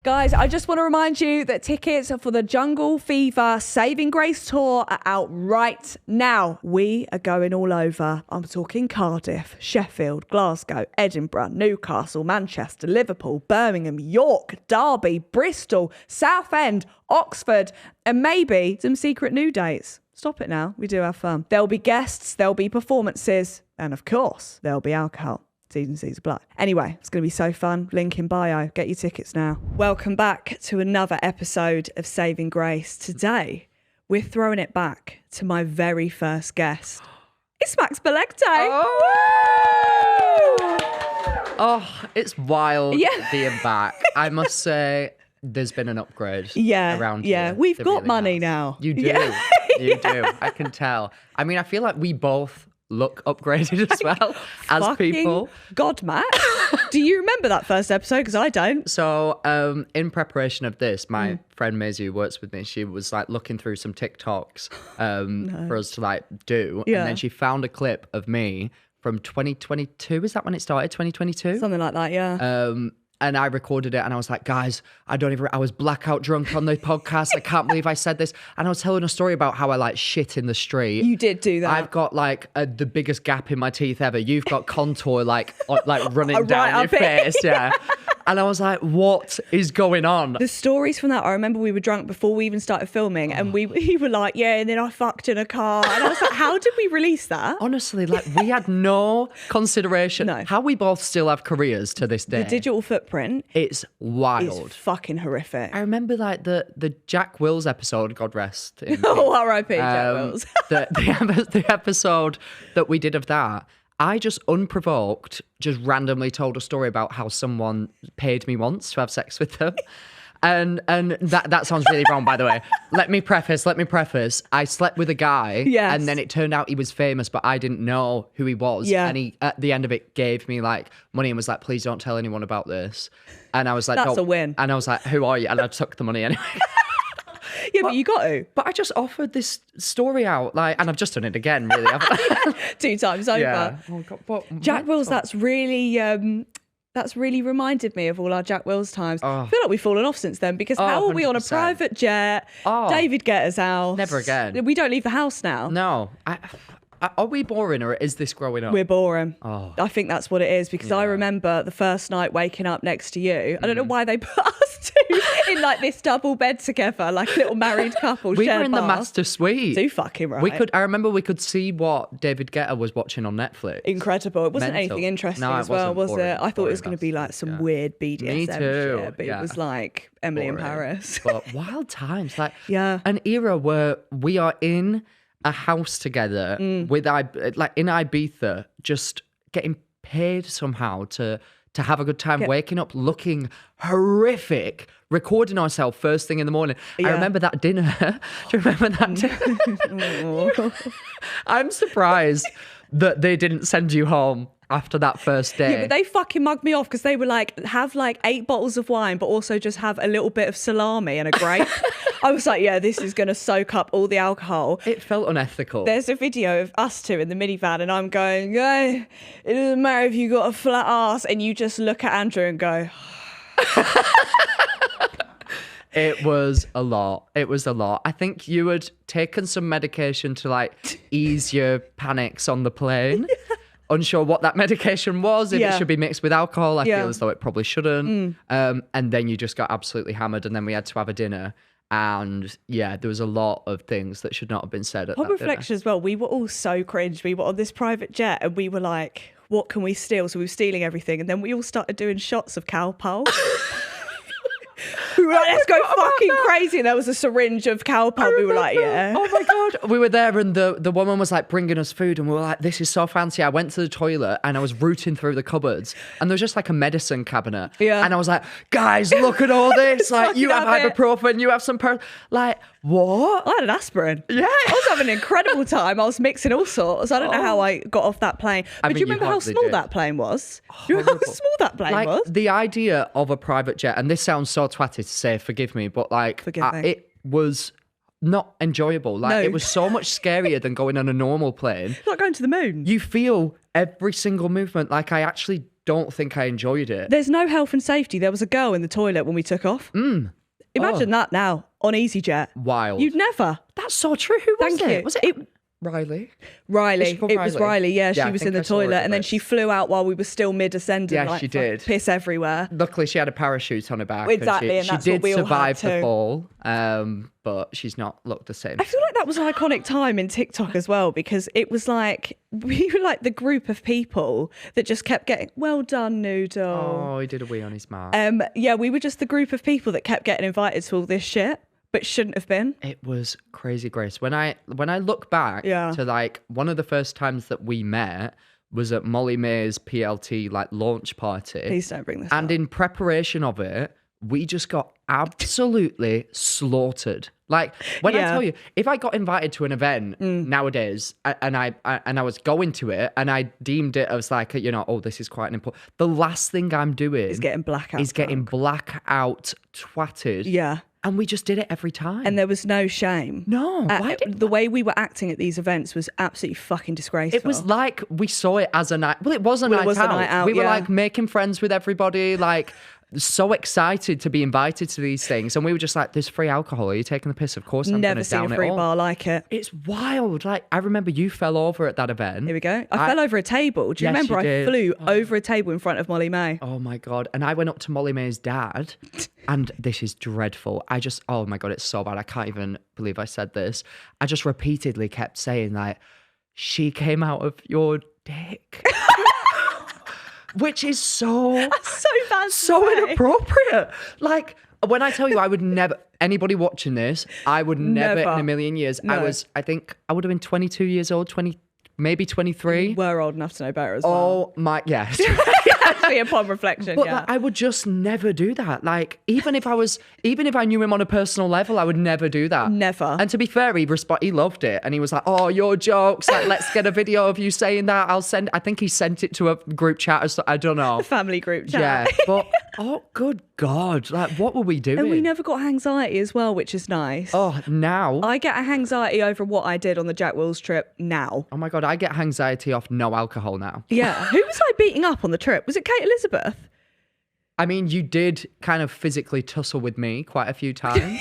Guys, I just want to remind you that tickets for the Jungle Fever Saving Grace tour are out right now. We are going all over. I'm talking Cardiff, Sheffield, Glasgow, Edinburgh, Newcastle, Manchester, Liverpool, Birmingham, York, Derby, Bristol, Southend, Oxford, and maybe some secret new dates. Stop it now. We do have fun. There'll be guests, there'll be performances, and of course, there'll be alcohol. T's of blood. Anyway, it's going to be so fun. Link in bio. Get your tickets now. Welcome back to another episode of Saving Grace. Today, we're throwing it back to my very first guest. It's Max Balegde. Oh, it's wild being back. I must say, there's been an upgrade around here. Yeah, we've got really money now. You do. You do. I can tell. I mean, I feel like we both look upgraded as well as people. God, Matt. Do you remember that first episode? Because I don't. So in preparation of this, my friend Maisie, who works with me, she was like looking through some TikToks for us to like do. Yeah. And then she found a clip of me from 2022. Is that when it started? 2022? Something like that, yeah. And I recorded it and I was like, guys, I was blackout drunk on the podcast. I can't believe I said this. And I was telling a story about how I like shit in the street. You did do that. I've got like the biggest gap in my teeth ever. You've got contour like running down your face. Yeah. And I was like, what is going on? The stories from that, I remember we were drunk before we even started filming and we were like, yeah, and then I fucked in a car. And I was like, how did we release that? Honestly, like we had no consideration. No. How we both still have careers to this day. The digital footprint It's wild. is fucking horrific. I remember like the Jack Wills episode, God rest him. Oh, R.I.P. Jack Wills. the episode that we did of that, I just unprovoked, just randomly told a story about how someone paid me once to have sex with them. And that sounds really wrong, by the way. Let me preface. I slept with a guy, yes. And then it turned out he was famous, but I didn't know who he was. Yeah. And he, at the end of it, gave me like money and was like, please don't tell anyone about this. And I was like, that's a win. And I was like, who are you? And I took the money anyway. Yeah, but you got to. But I just offered this story out, like, and I've just done it again, really. 2 times over. Yeah. Oh, God, but Jack Wills, that's really reminded me of all our Jack Wills times. I feel like we've fallen off since then because how are we on a 100%. private jet? David Guetta's house. Never again. We don't leave the house now. No. Are we boring or is this growing up? We're boring. Oh. I think that's what it is because I remember the first night waking up next to you. I don't know why they put us two in like this double bed together, like a little married couple. We shared were in the bath. master suite. Too fucking right. I remember we could see what David Guetta was watching on Netflix. Incredible. It wasn't Mental. anything interesting No, it as well, wasn't. was it? I thought it was Boring going to be like some weird BDSM Me too. shit, but Yeah. it was like Emily in Boring. Paris. But wild times. Like Yeah. an era where we are in a house together with like in Ibiza, just getting paid somehow to have a good time, waking up looking horrific, recording ourselves first thing in the morning. Yeah. I remember that dinner. Do you remember that dinner? I'm surprised that they didn't send you home after that first day. Yeah, but they fucking mugged me off because they were like, have like 8 bottles of wine, but also just have a little bit of salami and a grape. I was like, yeah, this is going to soak up all the alcohol. It felt unethical. There's a video of us two in the minivan and I'm going, it doesn't matter if you got a flat ass, and you just look at Andrew and go... It was a lot. I think you had taken some medication to like ease your panics on the plane. Unsure what that medication was, if it should be mixed with alcohol. I feel as though it probably shouldn't. And then you just got absolutely hammered, and then we had to have a dinner. And yeah, there was a lot of things that should not have been said at Pop that reflection as well. We were all so cringe. We were on this private jet and we were like, what can we steal? So we were stealing everything. And then we all started doing shots of Calpol. We were like, let's go fucking crazy. And there was a syringe of Calpol. We were like, yeah. Oh my God. We were there and the woman was like bringing us food and we were like, this is so fancy. I went to the toilet and I was rooting through the cupboards and there was just like a medicine cabinet. Yeah. And I was like, guys, look at all this. Like you have Fucking have it. ibuprofen, you have some, like what? I had an aspirin. Yeah. I was having an incredible time. I was mixing all sorts. I don't know how I got off that plane. But do you remember how small that plane was? Do you remember how small that plane Like was? the idea of a private jet, and this sounds so twatty to say, forgive me, but like it was not enjoyable. Like it was so much scarier than going on a normal plane. It's like going to the moon. You feel every single movement. Like I actually don't think I enjoyed it. There's no health and safety. There was a girl in the toilet when we took off. Imagine that now on EasyJet. Wild. You'd never. That's so true. Who was Thank it? you. Was it Riley? Riley. called It was Riley, yeah. She I was think in the I saw it toilet a and then bit. she flew out while we were still mid-ascending. Yeah, like, she did. Piss everywhere. Luckily, she had a parachute on her back. Exactly, and she that's did what we all had survive the too. fall, but she's not looked the same. I feel like that was an iconic time in TikTok as well, because it was like, we were like the group of people that just kept getting, well done, Noodle. Oh, he did a wee on his mark. Yeah, we were just the group of people that kept getting invited to all this shit, but shouldn't have been. It was crazy, Grace. When I look back Yeah. to like one of the first times that we met was at Molly May's PLT like launch party. Please don't bring this And up. in preparation of it, we just got absolutely slaughtered. Like when I Yeah. tell you, if I got invited to an event nowadays and I was going to it and I deemed it as like, oh, this is quite an important. The last thing I'm doing It's getting blackout. is getting blackout twatted. Yeah. And we just did it every time. And there was no shame. No, why did the way we were acting at these events was absolutely fucking disgraceful. it was like we saw it as a night. Well, it was a night was a out. night out, We were yeah. like making friends with everybody, like so excited to be invited to these things, and we were just like, "There's free alcohol. Are you taking the piss? Of course, I'm never going to seen down a free it all." bar like it. It's wild. Like I remember you fell over at that event. Here we go. I fell over a table. Do you Yes, remember? you I did. flew over a table in front of Molly May. Oh my God. And I went up to Molly May's dad, and this is dreadful. Oh my God, it's so bad. I can't even believe I said this. I just repeatedly kept saying, like, she came out of your dick. Which is so bad. to so say. inappropriate. Like, when I tell you, I would never, anybody watching this, I would never Never. in a million years. No. I think I would have been 22 years old, maybe 23. We're old enough to know better as well. Oh my, yes. Actually, upon reflection, But yeah. like, I would just never do that. Like, even if I knew him on a personal level, I would never do that. Never. And to be fair, he loved it. And he was like, oh, your jokes. Like, let's get a video of you saying that. I think he sent it to a group chat or so. I don't know. Family group chat. Yeah. But, oh, good God. Like, what were we doing? And we never got anxiety as well, which is nice. Oh, now. I get anxiety over what I did on the Jack Wills trip now. Oh my God, I get anxiety off no alcohol now. Yeah. Who was I beating up on the trip? Was it Kate Elizabeth? I mean, you did kind of physically tussle with me quite a few times.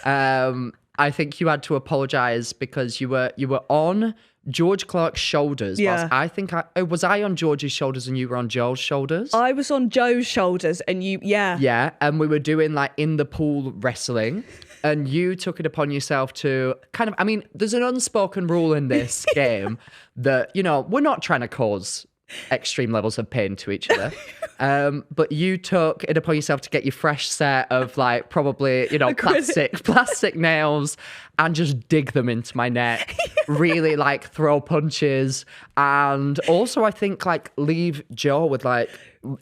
I think you had to apologise because you were on George Clark's shoulders. Yeah. I think was I on George's shoulders and you were on Joe's shoulders? I was on Joe's shoulders and you, yeah. Yeah, and we were doing like in the pool wrestling. And you took it upon yourself to kind of, I mean, there's an unspoken rule in this game that, we're not trying to cause extreme levels of pain to each other. But you took it upon yourself to get your fresh set of like probably, plastic nails and just dig them into my neck, really like throw punches. And also I think like leave Joe with like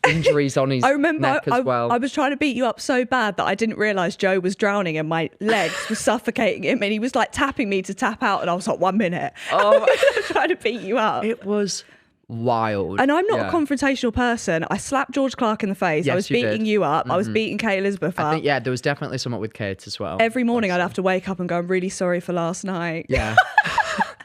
injuries on his neck as well. I was trying to beat you up so bad that I didn't realise Joe was drowning and my legs were suffocating him and he was like tapping me to tap out and I was like, 1 minute. Oh, I was trying to beat you up. it was wild. And I'm not Yeah. a confrontational person. I slapped George Clark in the face. I Yes, was you beating did. you up. I was beating Kate Elizabeth I up. think, yeah, there was definitely something with Kate as well. Every morning I'd have to wake up and go, I'm really sorry for last night. Yeah.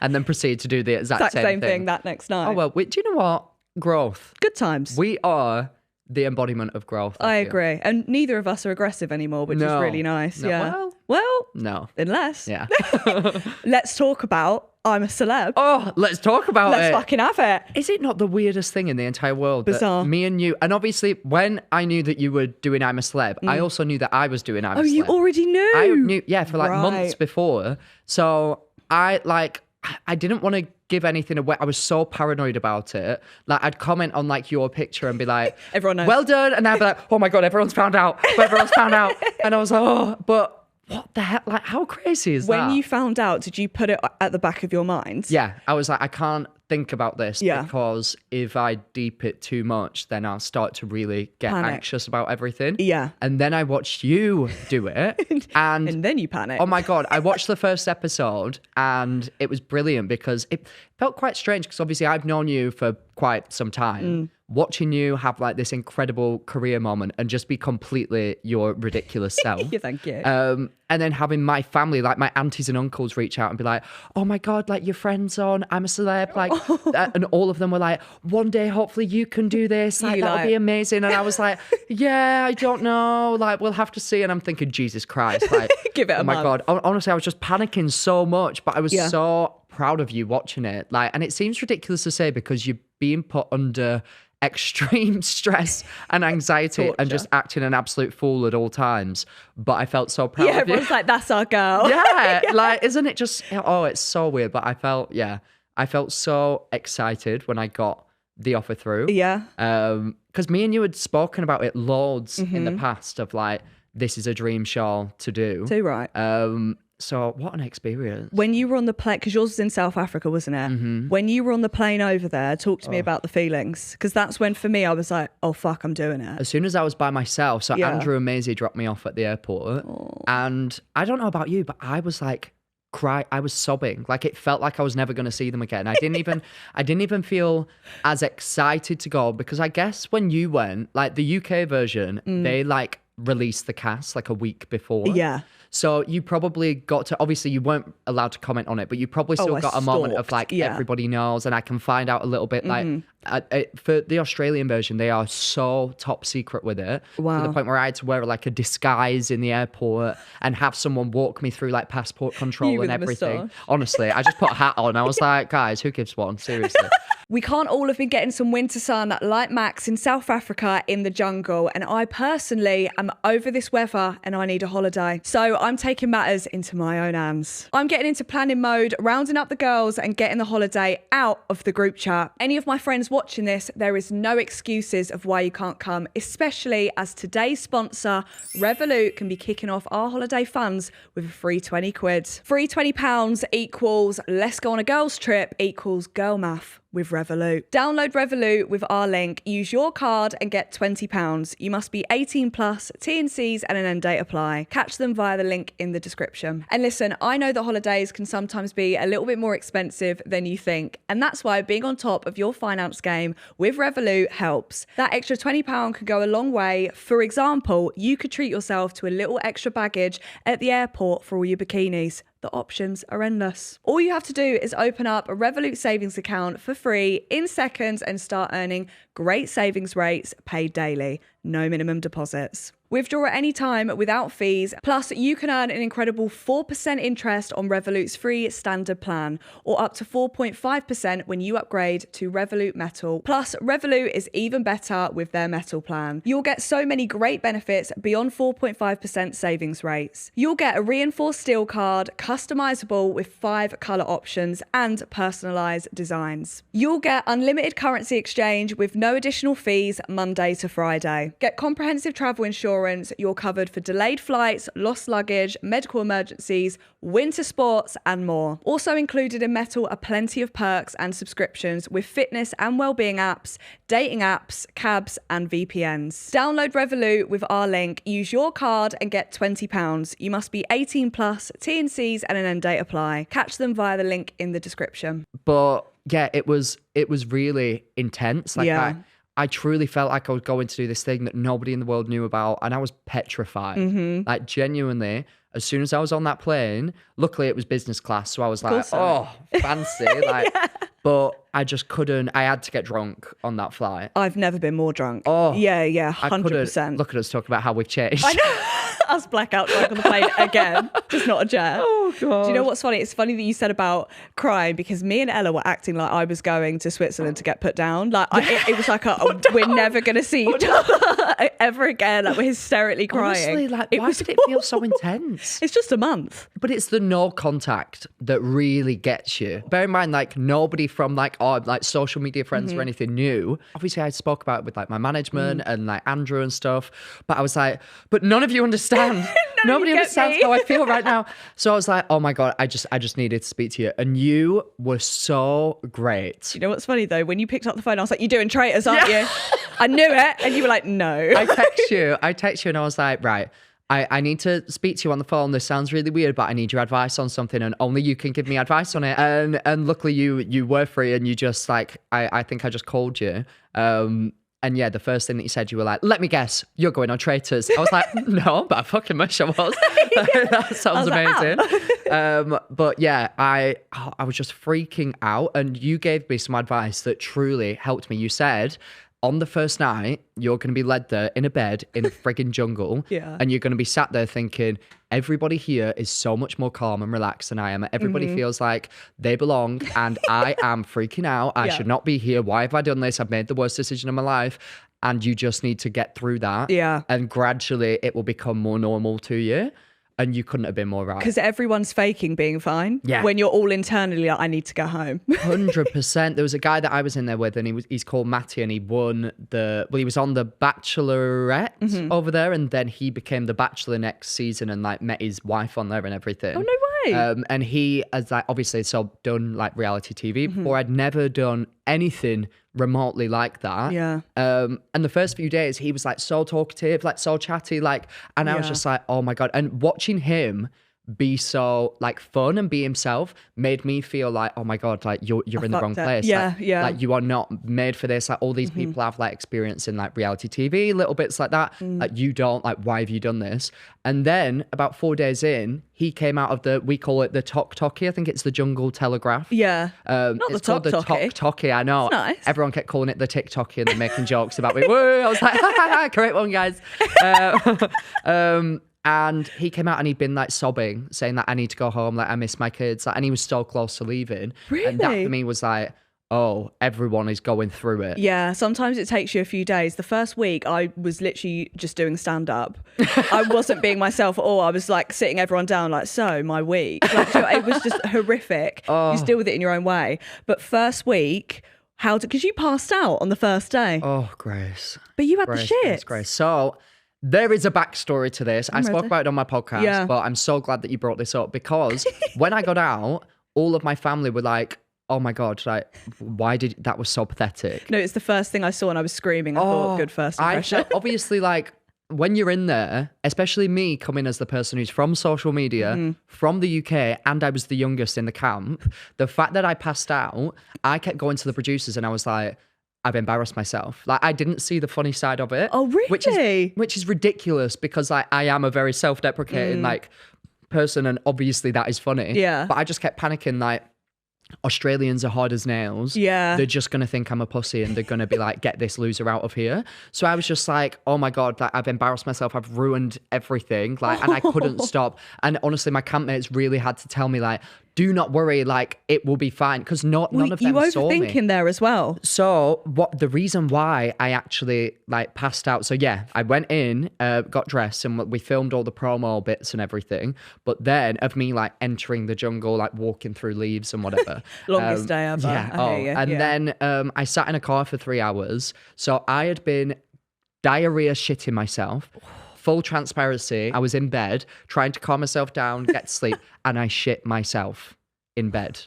And then proceed to do the exact Same thing that next night. Oh, well, do you know what? Growth. Good times. We are the embodiment of growth. I feel. agree. And neither of us are aggressive anymore, which is No. really nice. No, Yeah. well- No. Unless. Yeah. Let's talk about I'm a celeb. Oh, let's talk about Let's it. fucking have it. Is it not the weirdest thing in the entire world? Bizarre. That me and you, and obviously when I knew that you were doing I'm a Celeb, I also knew that I was doing I'm a Oh, Celeb. you already knew? I knew, yeah, for like months Right. before. So I didn't want to give anything away. I was so paranoid about it. Like I'd comment on like your picture and be like, Everyone knows. well done. And I'd be like, oh my God, everyone's found out. Everyone's found out. And I was like, oh, but what the heck? Like how crazy is that? When you found out, did you put it at the back of your mind? Yeah, I was like, I can't think about this Yeah. because if I deep it too much, then I'll start to really get Panic. anxious about everything. Yeah. And then I watched you do it. And then you panic. Oh my God, I watched the first episode and it was brilliant because felt quite strange because obviously I've known you for quite some time. Watching you have like this incredible career moment and just be completely your ridiculous self. Yeah, thank you. And then having my family, like my aunties and uncles, reach out and be like, "Oh my God, like your friend's on, I'm a celeb." Like, and all of them were like, "One day, hopefully you can do this. Like, that'll be amazing." And I was like, "Yeah, I don't know. Like, we'll have to see." And I'm thinking, Jesus Christ, like, give it a month. month. God. Honestly, I was just panicking so much, but I was so proud of you watching it. Like, and it seems ridiculous to say because you're being put under extreme stress and anxiety and just acting an absolute fool at all times, but I felt so proud of you. Everyone's like, that's our girl. Like, isn't it just, it's so weird, but I felt so excited when I got the offer through. Because me and you had spoken about it loads in the past of like, this is a dream show to do. Too right. So what an experience. When you were on the plane, because yours was in South Africa, wasn't it? When you were on the plane over there, talk to me about the feelings. Because that's when, for me, I was like, oh, fuck, I'm doing it. As soon as I was by myself, so Andrew and Maisie dropped me off at the airport. And I don't know about you, but I was like, I was sobbing. Like, it felt like I was never going to see them again. I didn't even feel as excited to go because I guess when you went, like the UK version, they like released the cast like a week before. So you probably got to, obviously you weren't allowed to comment on it, but you probably still got a moment of like, everybody knows, and I can find out a little bit like, for the Australian version, they are so top secret with it. To the point where I had to wear like a disguise in the airport and have someone walk me through like passport control and everything. Honestly, I just put a hat on. I was like, guys, who gives one? Seriously. We can't all have been getting some winter sun like Max in South Africa in the jungle. And I personally am over this weather and I need a holiday. So I'm taking matters into my own hands. I'm getting into planning mode, rounding up the girls and getting the holiday out of the group chat. Any of my friends watching this, there is no excuses of why you can't come, especially as today's sponsor, Revolut, can be kicking off our holiday funds with a free 20 quid. Free £20 equals let's go on a girls trip equals girl math with Revolut. Download Revolut with our link, use your card and get £20. You must be 18 plus, T&Cs and an end date apply. Catch them via the link in the description. And listen, I know that holidays can sometimes be a little bit more expensive than you think. And that's why being on top of your finance game with Revolut helps. That extra £20 could go a long way. For example, you could treat yourself to a little extra baggage at the airport for all your bikinis. The options are endless. All you have to do is open up a Revolut savings account for free in seconds and start earning great savings rates paid daily. No minimum deposits. Withdraw at any time without fees. Plus, you can earn an incredible 4% interest on Revolut's free standard plan, or up to 4.5% when you upgrade to Revolut Metal. Plus, Revolut is even better with their Metal plan. You'll get so many great benefits beyond 4.5% savings rates. You'll get a reinforced steel card, customizable with 5 color options and personalized designs. You'll get unlimited currency exchange with no additional fees Monday to Friday. Get comprehensive travel insurance. You're covered for delayed flights, lost luggage, medical emergencies, winter sports, and more. Also included in Metal are plenty of perks and subscriptions with fitness and wellbeing apps, dating apps, cabs, and VPNs. Download Revolut with our link, use your card and get £20. You must be 18 plus, T&Cs and an end date apply. Catch them via the link in the description. But yeah, it was really intense. Like I truly felt like I was going to do this thing that nobody in the world knew about, and I was petrified. Like, genuinely, as soon as I was on that plane, luckily it was business class, so I was like, oh, fancy. Like, but I just couldn't. I had to get drunk on that flight. I've never been more drunk. Oh, yeah, 100%. Look at us talking about how we've changed. I know. Us blackout drunk on the plane again. Just not a jet. Oh, God. Do you know what's funny? It's funny that you said about crying, because me and Ella were acting like I was going to Switzerland to get put down. Like, it was like, we're never going to see each other ever again. Like, we're hysterically crying. Honestly, like, why did it feel so intense? It's just a month. But it's the no contact that really gets you. Bear in mind, like, nobody from like social media friends or anything knew. Obviously, I spoke about it with like my management and like Andrew and stuff. But I was like, but none of you understand. Nobody understands how I feel right now. So I was like, oh my God, I just needed to speak to you. And you were so great. You know what's funny though? When you picked up the phone, I was like, you're doing traitors, aren't you? I knew it. And you were like, no. I text you and I was like, right, I need to speak to you on the phone. This sounds really weird, but I need your advice on something, and only you can give me advice on it. And luckily you were free, and you just like, I think I just called you. And yeah, the first thing that you said, you were like, let me guess, you're going on Traitors. I was like, no, but I fucking wish I was. That sounds amazing. But yeah, I was just freaking out, and you gave me some advice that truly helped me. You said, on the first night, you're going to be led there in a bed in a frigging jungle. Yeah. And you're going to be sat there thinking, everybody here is so much more calm and relaxed than I am. Everybody feels like they belong, and I am freaking out. I should not be here. Why have I done this? I've made the worst decision of my life. And you just need to get through that. Yeah. And gradually it will become more normal to you. And you couldn't have been more right. Because everyone's faking being fine. Yeah. When you're all internally like, I need to go home. 100%. There was a guy that I was in there with, and he's called Matty, and he won he was on the Bachelorette over there, and then he became the Bachelor next season, and like met his wife on there and everything. Oh, no way. And he has like obviously done like reality TV before. I'd never done anything remotely like that. Yeah. And the first few days he was like so talkative, like so chatty, like, and I was just like, oh my God. And watching him be so like fun and be himself made me feel like, oh my God, like you're in the wrong place. Yeah, like, like you are not made for this. Like all these people have like experience in like reality TV, little bits like that. Like you don't, like, why have you done this? And then about 4 days in, he came out of we call it the Tok Toki. I think it's the Jungle Telegraph. Yeah. Not the it's called the Tok Toki. I know. That's nice. Everyone kept calling it the TikToki, and they're making jokes about me. Woo! I was like, great one, guys. And he came out and he'd been like sobbing, saying that I need to go home, like I miss my kids, like, and he was so close to leaving. Really? And that for me was like, oh, everyone is going through it. Yeah, sometimes it takes you a few days. The first week, I was literally just doing stand-up. I wasn't being myself at all. I was like sitting everyone down, like, so my week. Like, it was just horrific. You deal with it in your own way. But first week, because you passed out on the first day. Oh, Grace. But you had the shit. Grace. So there is a backstory to this. I spoke about it on my podcast, but I'm so glad that you brought this up, because when I got out, all of my family were like, oh my God, like, that was so pathetic. No, it's the first thing I saw and I was screaming. I thought, good first impression. Obviously, like, when you're in there, especially me coming as the person who's from social media, from the UK, and I was the youngest in the camp, the fact that I passed out, I kept going to the producers and I was like, I've embarrassed myself. Like, I didn't see the funny side of it. Oh, really? Which is ridiculous, because like I am a very self-deprecating like person, and obviously that is funny. Yeah. But I just kept panicking, like, Australians are hard as nails. Yeah. They're just going to think I'm a pussy, and they're going to be like, get this loser out of here. So I was just like, oh my God, like, I've embarrassed myself. I've ruined everything. Like, and I couldn't stop. And honestly, my campmates really had to tell me, like, do not worry, like, it will be fine, because none of them saw me. You overthinking there as well. So the reason why I actually like passed out, so yeah, I went in, got dressed, and we filmed all the promo bits and everything, but then of me like entering the jungle, like walking through leaves and whatever. Longest day ever. Yeah. And then I sat in a car for 3 hours. So I had been diarrhea shitting myself. Full transparency, I was in bed trying to calm myself down, get to sleep, and I shit myself in bed.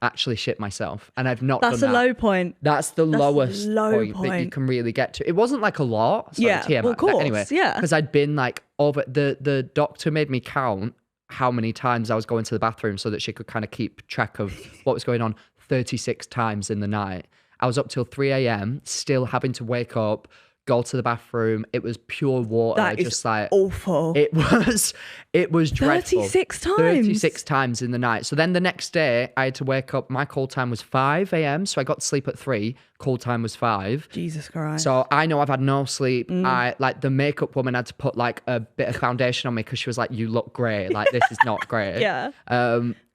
Actually shit myself. And I've not done that. That's a low point. That's the lowest point that you can really get to. It wasn't like a lot. Sorry, TMI. Well, of course. Anyway, because I'd been like over, the doctor made me count how many times I was going to the bathroom so that she could kind of keep track of what was going on. 36 times in the night. I was up till 3 a.m. still having to wake up, go to the bathroom. It was pure water. That is just like awful. It was dreadful. 36 times. 36 times in the night. So then the next day I had to wake up. My call time was 5 a.m. So I got to sleep at 3. Call time was 5. Jesus Christ. So I know I've had no sleep. I like the makeup woman had to put like a bit of foundation on me, because she was like, you look great. Like, this is not great. Yeah.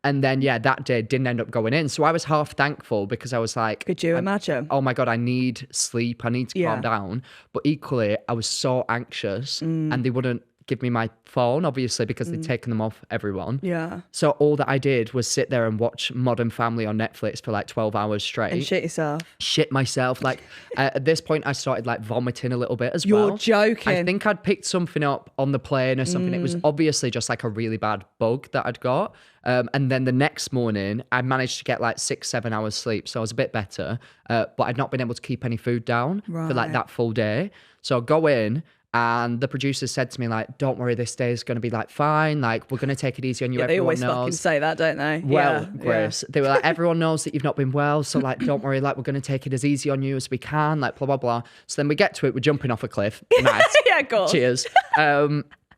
And then, that day didn't end up going in. So I was half thankful, because I was like... Could you imagine? Oh my God, I need sleep. I need to calm down. But equally, I was so anxious, and they wouldn't give me my phone, obviously, because they'd taken them off everyone. Yeah. So all that I did was sit there and watch Modern Family on Netflix for like 12 hours straight. And shit yourself. Shit myself. Like, at this point, I started like vomiting a little bit as well. You're joking. I think I'd picked something up on the plane or something. It was obviously just like a really bad bug that I'd got. And then the next morning, I managed to get like 6-7 hours sleep. So I was a bit better. But I'd not been able to keep any food down for like that full day. So I go in, And the producers said to me, like, don't worry, this day is going to be like fine. Like, we're going to take it easy on you. Yeah, they Everyone always fucking knows. say that, don't they? Well, Grace, they were like, everyone knows that you've not been well. So like, don't worry, like, we're going to take it as easy on you as we can, like, blah, blah, blah. So then we get to it. We're jumping off a cliff. Nice. Yeah, of course. Cheers.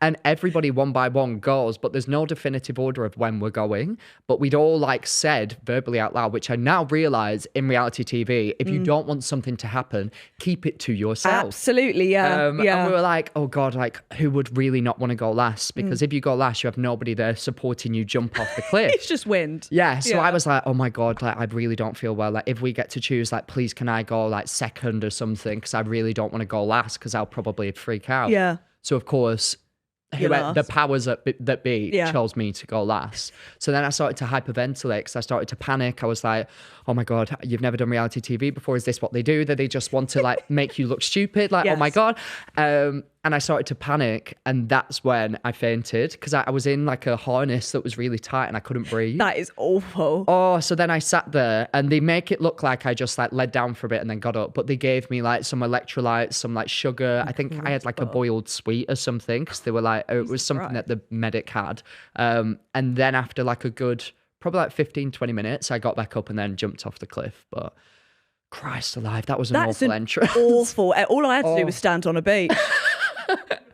And everybody one by one goes, but there's no definitive order of when we're going. But we'd all like said verbally out loud, which I now realise in reality TV, if you don't want something to happen, keep it to yourself. Absolutely, yeah. And we were like, oh God, like who would really not want to go last? Because if you go last, you have nobody there supporting you jump off the cliff. It's just wind. Yeah. So I was like, oh my God, like I really don't feel well. Like if we get to choose, like, please can I go like second or something? Because I really don't want to go last because I'll probably freak out. Yeah. So of course, the powers that be chose me to go last. So then I started to hyperventilate because I started to panic. I was like, oh my God, you've never done reality TV before. Is this what they do? That they just want to like make you look stupid? Like, oh my God. And I started to panic. And that's when I fainted because I was in like a harness that was really tight and I couldn't breathe. That is awful. Oh, so then I sat there and they make it look like I just like led down for a bit and then got up. But they gave me like some electrolytes, some like sugar. I think I had like a boiled sweet or something because they were like, oh, it was something that the medic had. And then after like a good, probably like 15, 20 minutes, I got back up and then jumped off the cliff. But Christ alive, that was an awful entrance. Awful. All I had to do was stand on a beach.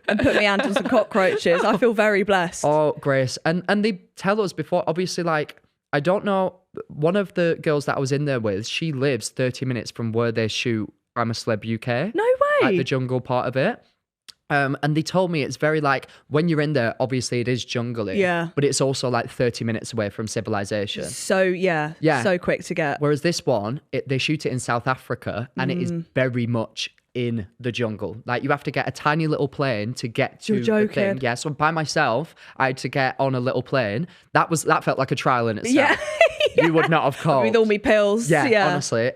And put my hand on some cockroaches. I feel very blessed. Oh, Grace. And they tell us before, obviously, like, I don't know, one of the girls that I was in there with, she lives 30 minutes from where they shoot I'm a Celeb UK. No way. Like the jungle part of it. And they told me it's very like, when you're in there, obviously it is jungly. Yeah. But it's also like 30 minutes away from civilization. So, so quick to get. Whereas this one, they shoot it in South Africa and it is very much in the jungle. Like you have to get a tiny little plane to get to the thing. Yeah, so by myself, I had to get on a little plane. That felt like a trial in itself. Yeah. You would not have called. With all my pills. Yeah. Honestly.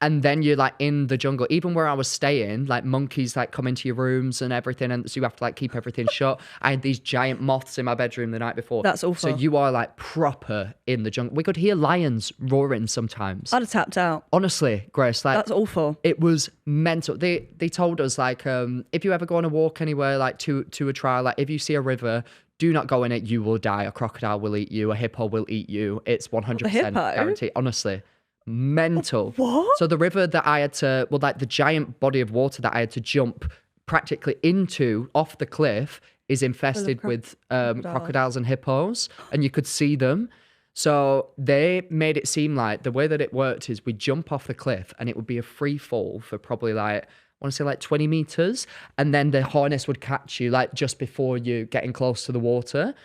And then you're like in the jungle. Even where I was staying, like monkeys like come into your rooms and everything. And so you have to like keep everything shut. I had these giant moths in my bedroom the night before. That's awful. So you are like proper in the jungle. We could hear lions roaring sometimes. I'd have tapped out. Honestly, Grace, like that's awful. It was mental. They told us like, if you ever go on a walk anywhere, like to a trial, like if you see a river, do not go in it, you will die. A crocodile will eat you. A hippo will eat you. It's 100% guaranteed. Honestly. Mental. What? So the river that I had to, like the giant body of water that I had to jump practically into off the cliff is infested with crocodiles and hippos, and you could see them. So they made it seem like the way that it worked is we jump off the cliff and it would be a free fall for probably like, I want to say like 20 meters. And then the harness would catch you like just before you getting close to the water.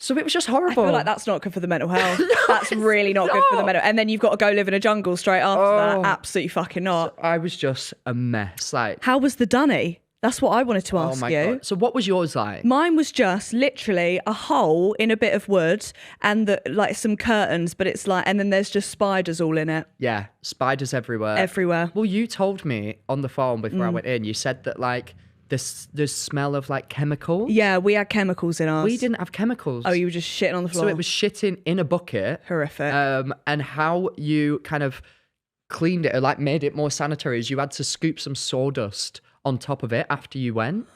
So it was just horrible. I feel like that's not good for the mental health. That's really not good for the mental. And then you've got to go live in a jungle straight after that. Absolutely fucking not. So I was just a mess. Like, how was the dunny? That's what I wanted to ask you. God. So what was yours like? Mine was just literally a hole in a bit of wood and like some curtains, but it's like, and then there's just spiders all in it. Yeah, spiders everywhere. Everywhere. Well, you told me on the phone before I went in, you said that like there's smell of like chemicals. Yeah, we had chemicals in ours. We didn't have chemicals. Oh, you were just shitting on the floor. So it was shitting in a bucket. Horrific. And how you kind of cleaned it or like made it more sanitary is you had to scoop some sawdust on top of it after you went.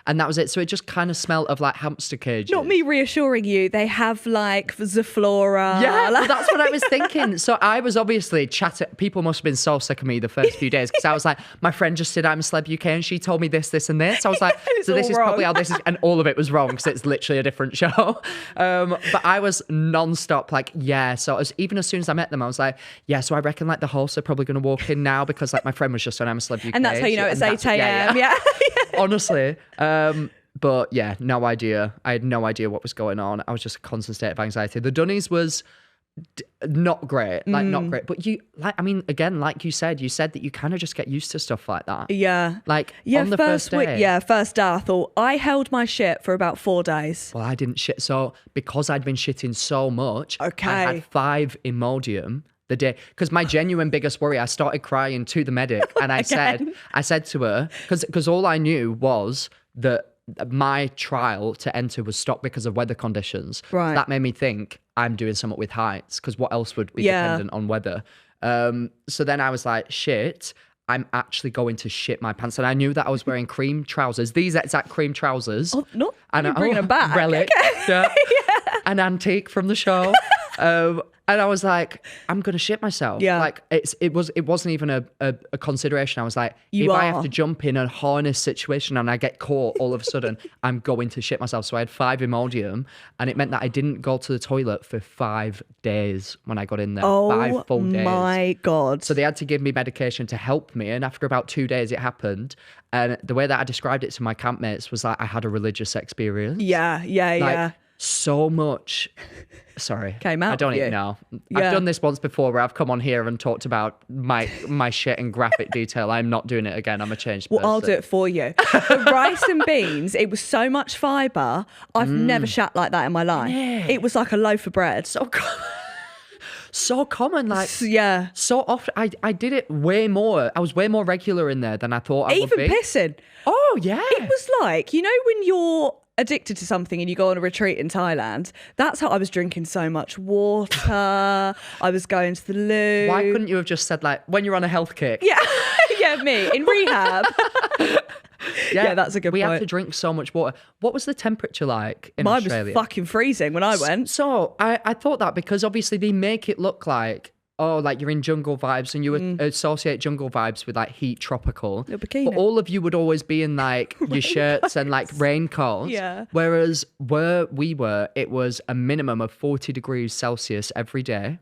And that was it. So it just kind of smelled of like hamster cages. Not me reassuring you. They have like Zaflora. Yeah, well, that's what I was thinking. So I was obviously chatting. People must have been so sick of me the first few days because I was like, my friend just said I'm a Celeb UK and she told me this, this and this. I was like, so this is probably how this is. And all of it was wrong because it's literally a different show. But I was non-stop like, yeah. So even as soon as I met them, I was like, yeah, so I reckon like the hosts are probably going to walk in now because like my friend was just on I'm a Celeb UK. And that's how you know it's 8 a.m. Yeah. Honestly. But yeah, no idea. I had no idea what was going on. I was just a constant state of anxiety. The dunnies was not great, like not great. But you, like, I mean, again, like you said that you kind of just get used to stuff like that. Yeah. Like on the first day. First day, I thought I held my shit for about 4 days. Well, I didn't shit. So because I'd been shitting so much, I had 5 Imodium the day, because my genuine biggest worry, I started crying to the medic and I said to her, because all I knew was that my trial to enter was stopped because of weather conditions. Right. That made me think I'm doing something with heights because what else would be dependent on weather? So then I was like, shit, I'm actually going to shit my pants. And I knew that I was wearing cream trousers, these exact cream trousers. Oh, no, and you're bringing them back. Relic. Okay. Yeah. An antique from the show. And I was like, I'm gonna shit myself. Yeah. Like it wasn't even a consideration. I was like, I have to jump in a harness situation and I get caught all of a sudden, I'm going to shit myself. So I had 5 Imodium, and it meant that I didn't go to the toilet for 5 days when I got in there. 5 full days. Oh my God. So they had to give me medication to help me. And after about 2 days, it happened. And the way that I described it to my campmates was like I had a religious experience. Yeah. So much. Sorry. Came out I don't of you. even know. Yeah. I've done this once before where I've come on here and talked about my shit in graphic detail. I'm not doing it again. I'm a changed person. Well, I'll do it for you. The rice and beans, it was so much fibre. I've never shat like that in my life. Yeah. It was like a loaf of bread. So common, like Yeah. so often. I did it way more. I was way more regular in there than I thought I would be. Even pissing. Oh yeah. It was like, you know, when you're addicted to something and you go on a retreat in Thailand, that's how I was drinking so much water. I was going to the loo. Why couldn't you have just said like when you're on a health kick? Yeah. Yeah, me in rehab. Yeah, that's a good We point. had to drink so much water. What was the temperature like in Mine Australia? was fucking freezing when I went. So I thought that because obviously they make it look like, oh, like you're in jungle vibes, and you would associate jungle vibes with like heat tropical. Your bikini. But all of you would always be in like your shirts and like raincoats. Yeah. Whereas where we were, it was a minimum of 40 degrees Celsius every day.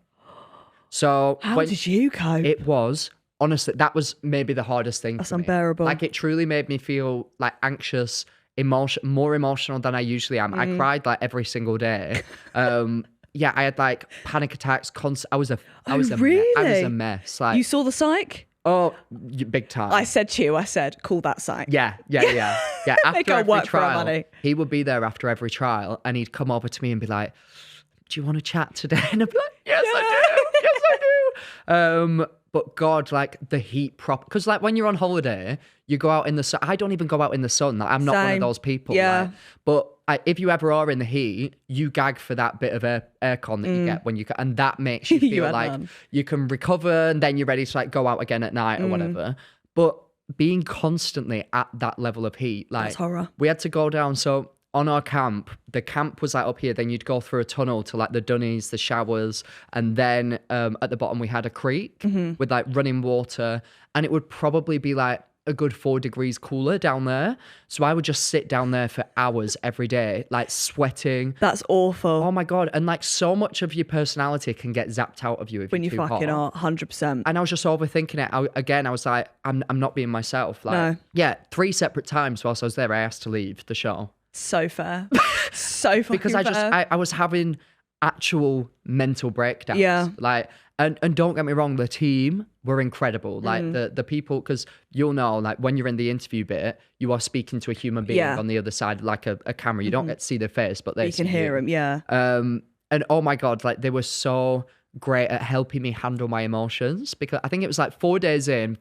So How did you cope? It was, honestly, that was maybe the hardest thing. That's for me. unbearable. Like it truly made me feel like anxious, more emotional than I usually am. I cried like every single day. Yeah, I had like panic attacks. I was a mess. Like You saw the psych? big time. I said to you, call that psych. Yeah. After can't every work for our trial, money. he would be there after every trial, and he'd come over to me and be like, "Do you want to chat today?" And I'd be like, "Yes, I do. But God, like the heat because like when you're on holiday, you go out in the sun. I don't even go out in the sun. Like, I'm not one of Same. those people. Yeah. Like, but if you ever are in the heat, you gag for that bit of aircon that you get when and that makes you feel had like none. you can recover, and then you're ready to like go out again at night or whatever. But being constantly at that level of heat, like That's horror. we had to go down. So on our camp, the camp was like up here, then you'd go through a tunnel to like the dunnies, the showers, and then at the bottom we had a creek with like running water, and it would probably be like a good 4 degrees cooler down there. So I would just sit down there for hours every day, like sweating. That's awful. Oh my God. And like so much of your personality can get zapped out of you if When you're you too fucking hot. are, 100%. And I was just overthinking it. I was like, I'm not being myself. Like, No. yeah, 3 separate times whilst I was there, I asked to leave the show. So fair. So fucking Because fair. I was having actual mental breakdowns. Yeah. Like, and don't get me wrong, the team were incredible. Like the people, because you'll know, like when you're in the interview bit, you are speaking to a human being Yeah. on the other side, like a camera. You don't get to see their face, but they You can see hear you. him, yeah. And oh my God, like they were so great at helping me handle my emotions, because I think it was like 5 days in,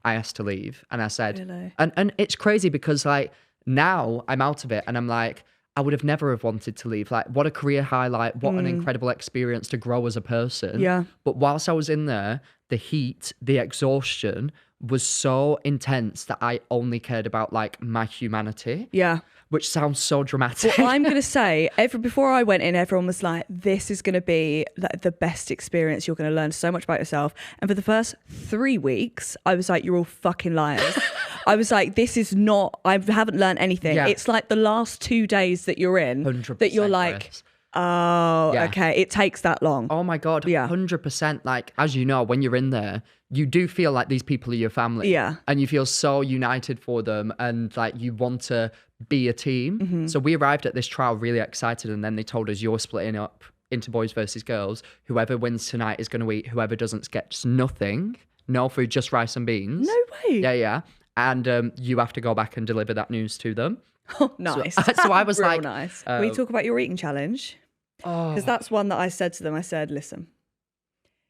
I asked to leave, and I said, Really? and it's crazy because like now I'm out of it and I'm like, I would have never have wanted to leave. Like, what a career highlight. What an incredible experience to grow as a person. Yeah. But whilst I was in there, the heat, the exhaustion was so intense that I only cared about like my humanity. Yeah. Which sounds so dramatic. Well, I'm going to say, before I went in, everyone was like, this is going to be like the best experience. You're going to learn so much about yourself. And for the first 3 weeks, I was like, you're all fucking liars. I was like, this is not, I haven't learned anything. Yeah. It's like the last 2 days that you're in, 100% that you're like, Chris. oh, Yeah. okay. It takes that long. Oh my God, Yeah. 100%. Like, as you know, when you're in there, you do feel like these people are your family. Yeah. And you feel so united for them, and like you want to be a team. So we arrived at this trial really excited, and then they told us, you're splitting up into boys versus girls. Whoever wins tonight is going to eat. Whoever doesn't gets nothing. No food, just rice and beans. No way. Yeah. And you have to go back and deliver that news to them. Oh, nice. So I was Real like, nice. Can we talk about your eating challenge? Because that's one that I said to them. I said, listen,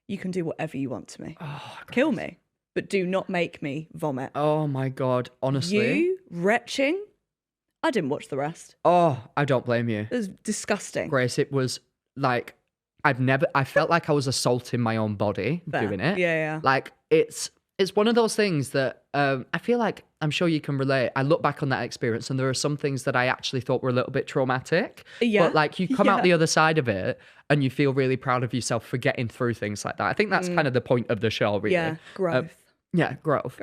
you can do whatever you want to me. Kill me, but do not make me vomit. Oh my God, honestly. You retching? I didn't watch the rest. Oh, I don't blame you. It was disgusting. Grace, it was like, I felt like I was assaulting my own body Fair. doing it. Yeah. Like, it's It's one of those things that I feel like, I'm sure you can relate. I look back on that experience and there are some things that I actually thought were a little bit traumatic. Yeah. But like you come out the other side of it and you feel really proud of yourself for getting through things like that. I think that's kind of the point of the show, really. Yeah, growth. Growth.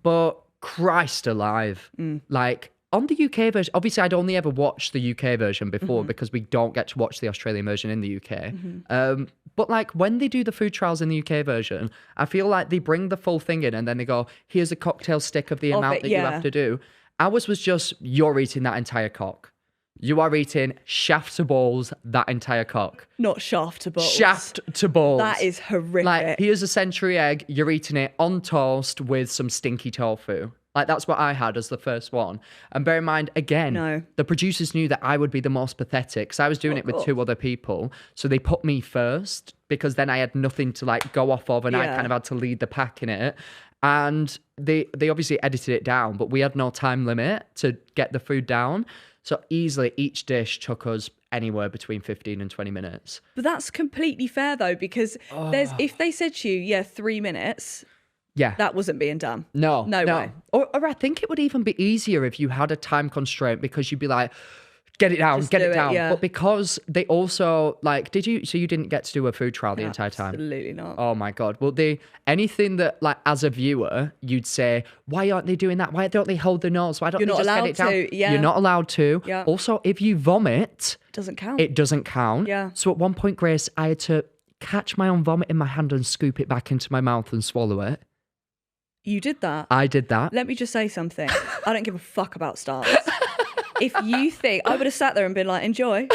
But Christ alive. Like, on the UK version, obviously I'd only ever watched the UK version before because we don't get to watch the Australian version in the UK. But like when they do the food trials in the UK version, I feel like they bring the full thing in and then they go, here's a cocktail stick of the amount that you have to do. Ours was just, you're eating that entire cock. You are eating shaft to balls, that entire cock. Not shaft to balls. Shaft to balls. That is horrific. Like, here's a century egg, you're eating it on toast with some stinky tofu. Like, that's what I had as the first one. And bear in mind, again, the producers knew that I would be the most pathetic because I was doing it with 2 other people. So they put me first because then I had nothing to, like, go off of and I kind of had to lead the pack in it. And they obviously edited it down, but we had no time limit to get the food down. So easily, each dish took us anywhere between 15 and 20 minutes. But that's completely fair, though, because if they said to you, 3 minutes... Yeah. That wasn't being done. No way. Or I think it would even be easier if you had a time constraint because you'd be like, get it down, get it down. Yeah. But because they also, like, so you didn't get to do a food trial the entire time? Absolutely not. Oh my God. Well, anything that, like, as a viewer, you'd say, why aren't they doing that? Why don't they hold the nose? Why don't they just get it down? You're not allowed to. Yeah. Also, if you vomit, it doesn't count. Yeah. So at one point, Grace, I had to catch my own vomit in my hand and scoop it back into my mouth and swallow it. You did that? I did that. Let me just say something. I don't give a fuck about stars. If you think... I would have sat there and been like, enjoy.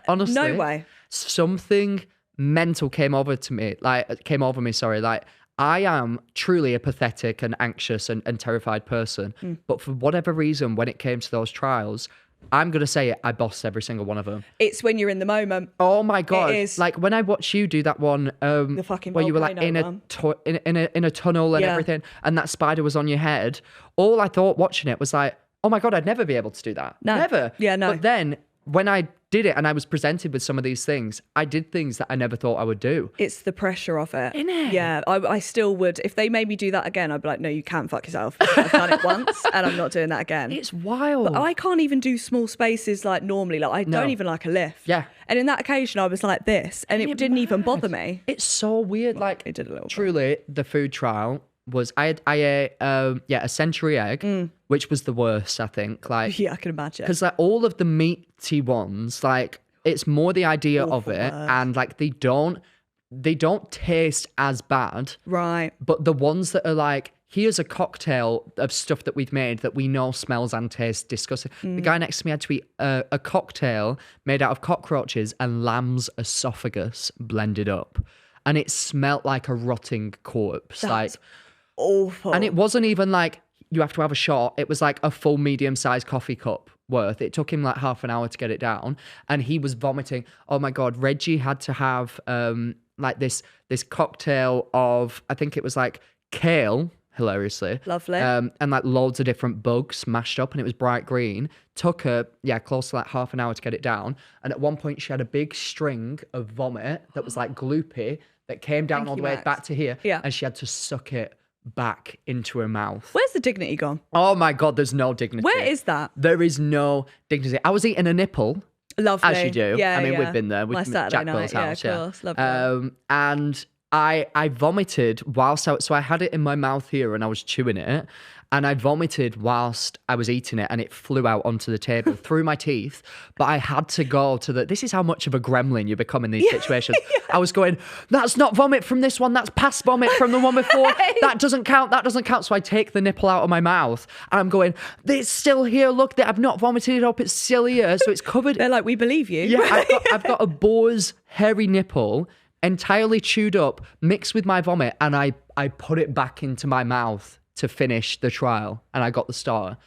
Honestly. No way. Something mental came over me. Like, I am truly a pathetic and anxious and terrified person. But for whatever reason, when it came to those trials... I'm going to say it, I bossed every single one of them. It's when you're in the moment. Oh my God. It is. Like when I watched you do that one the fucking where you were like in a tunnel and everything and that spider was on your head, all I thought watching it was like, oh my God, I'd never be able to do that. No. Never. Yeah, no. But then when I did it and I was presented with some of these things, I did things that I never thought I would do. It's the pressure of it. Innit? Yeah, I still would. If they made me do that again, I'd be like, no, you can't fuck yourself. I've done it once and I'm not doing that again. It's wild. But I can't even do small spaces like normally. Like I don't even like a lift. Yeah. And in that occasion, I was like this and it didn't even bother me. It's so weird. Like, it did a little truly, the food trial was I ate a century egg, which was the worst, I think. Like, yeah, I can imagine. Because like all of the meaty ones, like it's more the idea of it, and like they don't taste as bad, right? But the ones that are like, here's a cocktail of stuff that we've made that we know smells and tastes disgusting. The guy next to me had to eat a cocktail made out of cockroaches and lamb's esophagus blended up, and it smelt like a rotting corpse. That's awful. And it wasn't even like you have to have a shot. It was like a full medium-sized coffee cup worth. It took him like half an hour to get it down, and he was vomiting. Oh my God, Reggie had to have like this cocktail of, I think it was like kale, hilariously. Lovely. And like loads of different bugs mashed up, and it was bright green. Took her, close to like half an hour to get it down. And at one point she had a big string of vomit that was like gloopy that came down all the way back to here. Yeah. And she had to suck it back into her mouth. Where's the dignity gone? Oh my God, there's no dignity. Where is that? There is no dignity. I was eating a nipple. Lovely. As you do. Yeah, I mean, we've been there. We've Saturday Jack night. Bill's house. Yeah, of course. Lovely. And I vomited whilst so I had it in my mouth here and I was chewing it, and I vomited whilst I was eating it, and it flew out onto the table through my teeth. But I had to go to this is how much of a gremlin you become in these situations. I was going, that's not vomit from this one, that's past vomit from the one before. That doesn't count. So I take the nipple out of my mouth and I'm going, it's still here, look, I've not vomited it up, it's still here. So it's covered. They're like, we believe you. Yeah, I've got a boar's hairy nipple entirely chewed up, mixed with my vomit, and I put it back into my mouth to finish the trial, and I got the star.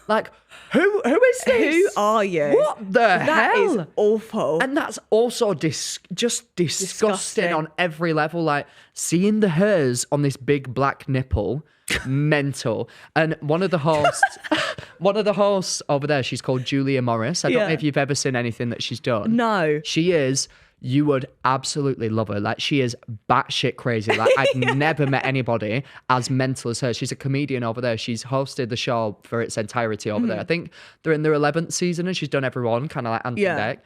Like, who is this? Who are you? What the hell? That is awful. And that's also just disgusting on every level. Like, seeing the hairs on this big black nipple, mental. And one of the hosts over there, she's called Julia Morris. I don't know if you've ever seen anything that she's done. No. She is you would absolutely love her. Like, she is batshit crazy. Like, I've never met anybody as mental as her. She's a comedian over there. She's hosted the show for its entirety over there. I think they're in their 11th season and she's done everyone, kind of like Anthony Deck.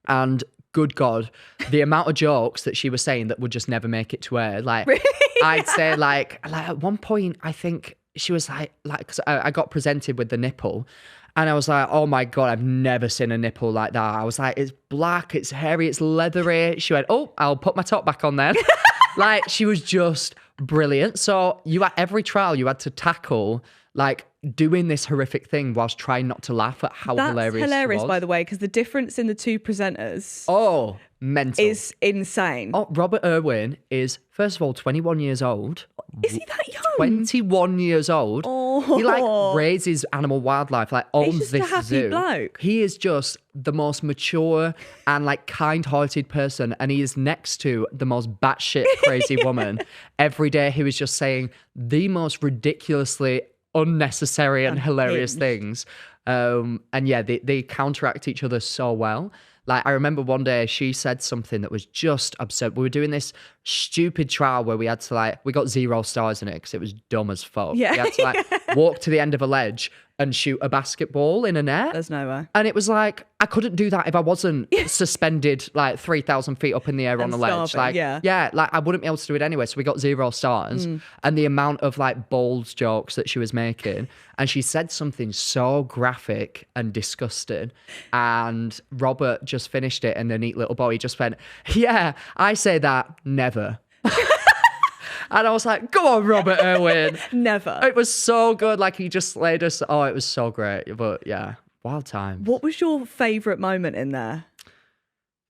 And good God, the amount of jokes that she was saying that would just never make it to air. Like, Really? I'd say like at one point, I think she was like, cause I got presented with the nipple. And I was like, oh my God, I've never seen a nipple like that. I was like, it's black, it's hairy, it's leathery. She went, oh, I'll put my top back on then. Like, she was just brilliant. So you at every trial, you had to tackle like doing this horrific thing whilst trying not to laugh at how hilarious it was. That's hilarious, by the way, because the difference in the two presenters mental. is insane. Oh, Robert Irwin is, first of all, 21 years old. Is he that young? 21 years old. Oh. He like raises animal wildlife, like owns He's just this a happy zoo. bloke. He is just the most mature and like kind-hearted person, and he is next to the most batshit crazy woman every day who is just saying the most ridiculously unnecessary and hilarious things. And yeah, they counteract each other so well. Like, I remember one day she said something that was just absurd. We were doing this stupid trial where we had to we got 0 stars in it because it was dumb as fuck. Yeah. We had to walk to the end of a ledge and shoot a basketball in a net. There's no way. And it was like, I couldn't do that if I wasn't suspended like 3,000 feet up in the air on a ledge. Starving, Like I wouldn't be able to do it anyway. So we got 0 stars. And the amount of like bold jokes that she was making. And she said something so graphic and disgusting. And Robert just finished it, and the neat little boy just went, yeah, I say that never. And I was like, go on, Robert Irwin. Never. It was so good. Like, he just slayed us. Oh, it was so great. But yeah, wild time. What was your favourite moment in there?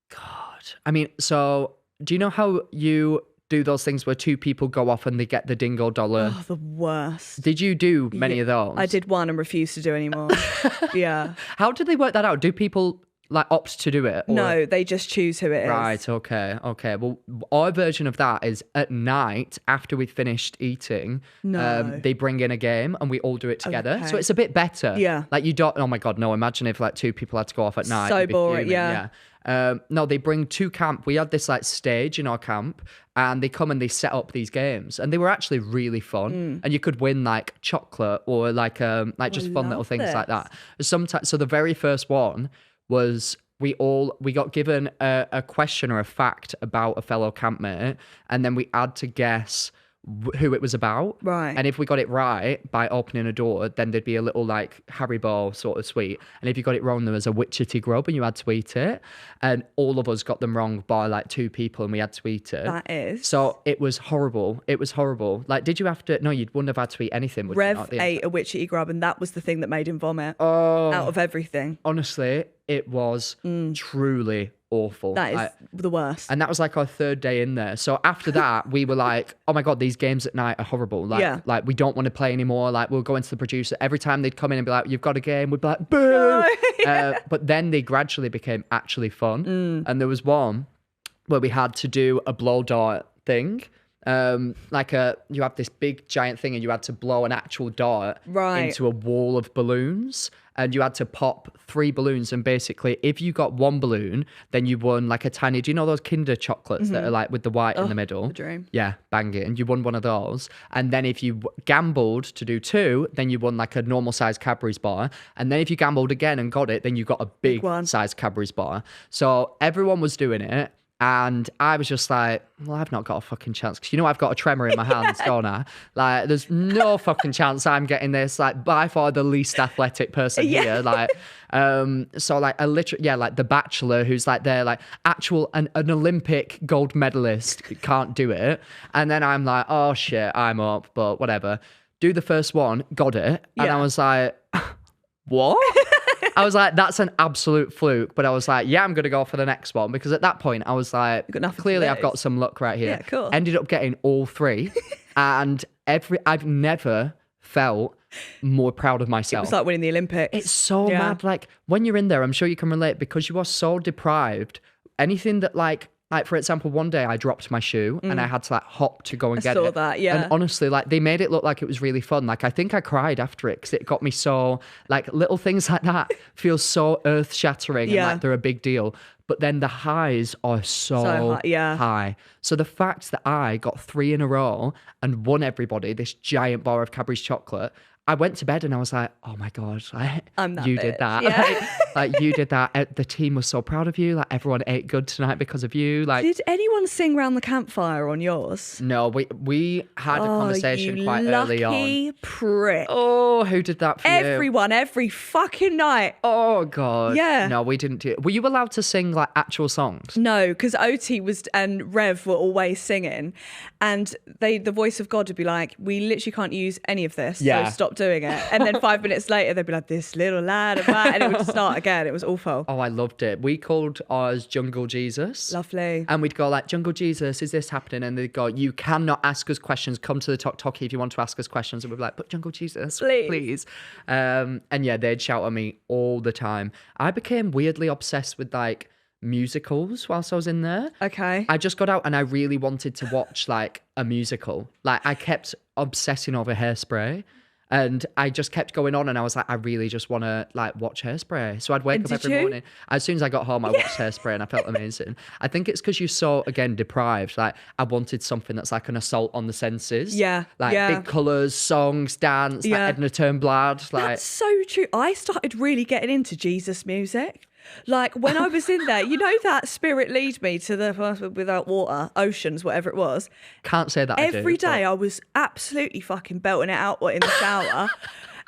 God. I mean, so do you know how you do those things where 2 people go off and they get the dingo dollar? Oh, the worst. Did you do many of those? I did one and refused to do any more. Yeah. How did they work that out? Do people like opt to do it? Or... No, they just choose who it is. Right, okay. Well, our version of that is at night after we've finished eating, they bring in a game and we all do it together. Okay. So it's a bit better. Yeah. Like, you don't, oh my God, no, imagine if like 2 people had to go off at night. So You'd be boring, fuming, yeah. No, they bring 2 camp. We had this like stage in our camp, and they come and they set up these games, and they were actually really fun. And you could win like chocolate or like just fun little things like that. Sometimes, so the very first one was we got given a question or a fact about a fellow campmate, and then we had to guess who it was about. Right. And if we got it right by opening a door, then there'd be a little like Haribo sort of sweet. And if you got it wrong, there was a witchetty grub and you had to eat it. And all of us got them wrong by like 2 people and we had to eat it. That is. So it was horrible. It was horrible. Like, did you have to? No, you wouldn't have had to eat anything. Would Rev ate a witchetty grub, and that was the thing that made him vomit. Oh. Out of everything. Honestly, it was truly awful. That is the worst. And that was like our 3rd day in there. So after that, we were like, oh my God, these games at night are horrible. Like, we don't want to play anymore. Like, we'll go into the producer. Every time they'd come in and be like, you've got a game, we'd be like, boo. No. But then they gradually became actually fun. And there was one where we had to do a blow dart thing. You have this big giant thing and you had to blow an actual dart into a wall of balloons, and you had to pop 3 balloons, and basically if you got 1 balloon, then you won like a tiny, do you know those Kinder chocolates that are like with the white in the middle? The dream. Yeah, bang it. And you won one of those. And then if you gambled to do 2, then you won like a normal size Cadbury's bar. And then if you gambled again and got it, then you got a big size Cadbury's bar. So everyone was doing it. And I was just like, well, I've not got a fucking chance. Because, I've got a tremor in my hands, don't I? Like, there's no fucking chance I'm getting this. Like, by far the least athletic person here. Like, so like, like The Bachelor, who's like their like an Olympic gold medalist, can't do it. And then I'm like, oh shit, I'm up, but whatever. Do the first one, got it. And I was like, what? I was like, that's an absolute fluke. But I was like, yeah, I'm going to go for the next one. Because at that point, I was like, clearly I've got some luck right here. Yeah, cool. Ended up getting all 3. And I've never felt more proud of myself. It was like winning the Olympics. It's so mad. Like, when you're in there, I'm sure you can relate, because you are so deprived. Anything that like, for example, one day I dropped my shoe and I had to like hop to go and get it. I saw that, yeah. And honestly, like, they made it look like it was really fun. Like, I think I cried after it because it got me so, like, little things like that feel so earth shattering and like they're a big deal. but then the highs are so high, yeah. high. So the fact that I got 3 in a row and won everybody this giant bar of Cadbury's chocolate, I went to bed and I was like, oh my God, like, I'm that you bitch. did that. Yeah. Like, you did that. The team was so proud of you. Like, everyone ate good tonight because of you. Like, Did anyone sing round the campfire on yours? no, we had a conversation quite early on. Lucky prick. Oh, who did that for you? Everyone, every fucking night. Oh God. Yeah. No, we didn't do it. Were you allowed to sing like actual songs? No, because Oti and Rev were always singing, and the voice of God would be like, "We literally can't use any of this, Yeah. so stop doing it." And then 5 minutes later, they'd be like, "This little lad of mine," and it would start again. It was awful. Oh, I loved it. We called ours Jungle Jesus. Lovely. And we'd go like, Jungle Jesus, is this happening? And they'd go, you cannot ask us questions. Come to the Talkie if you want to ask us questions. And we'd be like, but Jungle Jesus, please. And yeah, they'd shout at me all the time. I became weirdly obsessed with like musicals whilst I was in there. Okay. I just got out and I really wanted to watch like a musical. Like I kept obsessing over Hairspray. And I just kept going on and I was like, I really just want to like watch Hairspray. So I'd wake up every morning. As soon as I got home, I watched Hairspray and I felt amazing. I think it's because you're so, again, deprived. Like I wanted something that's like an assault on the senses. Yeah. Like yeah. big colours, songs, dance, like Edna Turnblad. Like That's so true. I started really getting into Jesus music. Like when I was in there, you know that Spirit Lead Me to the Without Water, Oceans, whatever it was. Can't say that Every day I was absolutely fucking belting it out in the shower.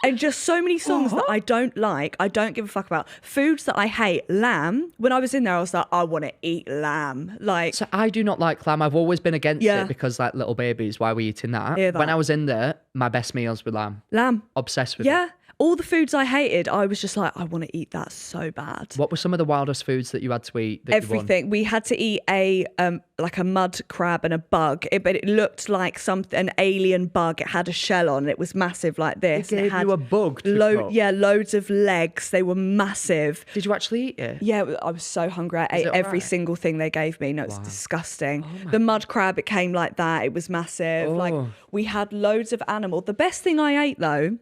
And just so many songs that I don't like, I don't give a fuck about. Foods that I hate, lamb. When I was in there, I was like, I want to eat lamb. Like, So I do not like lamb. I've always been against it because like little babies, why were you eating that? Hear that. When I was in there, my best meals were lamb. lamb. Obsessed with it. Yeah. All the foods I hated, I was just like, I want to eat that so bad. What were some of the wildest foods that you had to eat? That Everything. We had to eat a mud crab and a bug, but it looked like an alien bug. It had a shell on. It was massive like this. They gave it had you a bug to cook? Yeah, loads of legs. They were massive. Did you actually eat it? Yeah, I was so hungry. I ate it every alright? single thing they gave me. No, it's disgusting. The mud crab, it came like that. It was massive. Like we had loads of animal. The best thing I ate though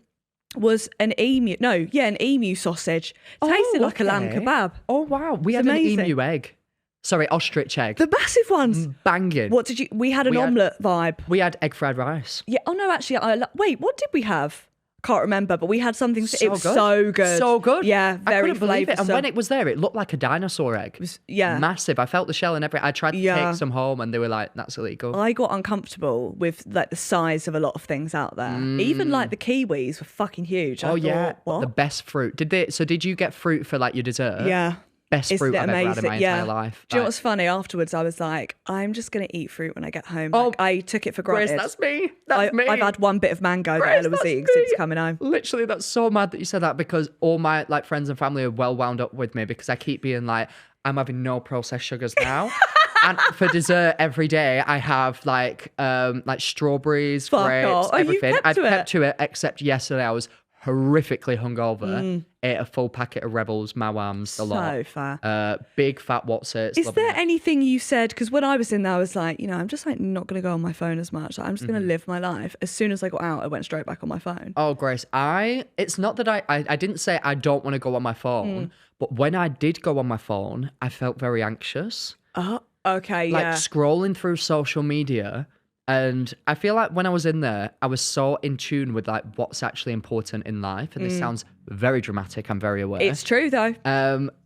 was an emu sausage. Tasted like a lamb kebab. Oh wow, we It's had amazing. an emu egg. Sorry, ostrich egg. The massive ones. Banging. What did you? We had an We had- omelette vibe. We had egg fried rice. Yeah. Oh no, actually, wait. What did we have? Can't remember, but we had something. It So was good. so good. So good. Yeah, I very couldn't believe it. And flavoursome. when it was there, it looked like a dinosaur egg. yeah. Massive. I felt the shell and everything. I tried to Yeah. take some home and they were like, that's illegal. I got uncomfortable with like the size of a lot of things out there. Even like the kiwis were fucking huge. I Oh yeah. thought, what? The best fruit. Did you get fruit for like your dessert? Yeah. Best Isn't fruit it I've ever had in amazing? my Yeah. entire life. Do you know Like, what's funny? Afterwards, I was like, I'm just going to eat fruit when I get home. Oh, Like, I took it for Grace, granted. that's me. That's me. I've had one bit of mango Grace, that Ella was that's eating me. since coming home. Literally, that's so mad that you said that because all my like friends and family are well wound up with me because I keep being like, I'm having no processed sugars now. And for dessert every day, I have like strawberries, Fuck grapes, off. Oh, you everything. kept I've to it? kept to it, except yesterday I was horrifically hungover. Ate a full packet of Rebels, Mawams, the lot. So fair. Big fat Watsits. Is there anything you said? Because when I was in there, I was like, I'm just like not going to go on my phone as much. Like, I'm just going to live my life. As soon as I got out, I went straight back on my phone. Oh, Grace, it's not that I didn't say I don't want to go on my phone, but when I did go on my phone, I felt very anxious. Oh, okay, Like yeah. scrolling through social media. And I feel like when I was in there, I was so in tune with like what's actually important in life. And this sounds very dramatic. I'm very aware. It's true though.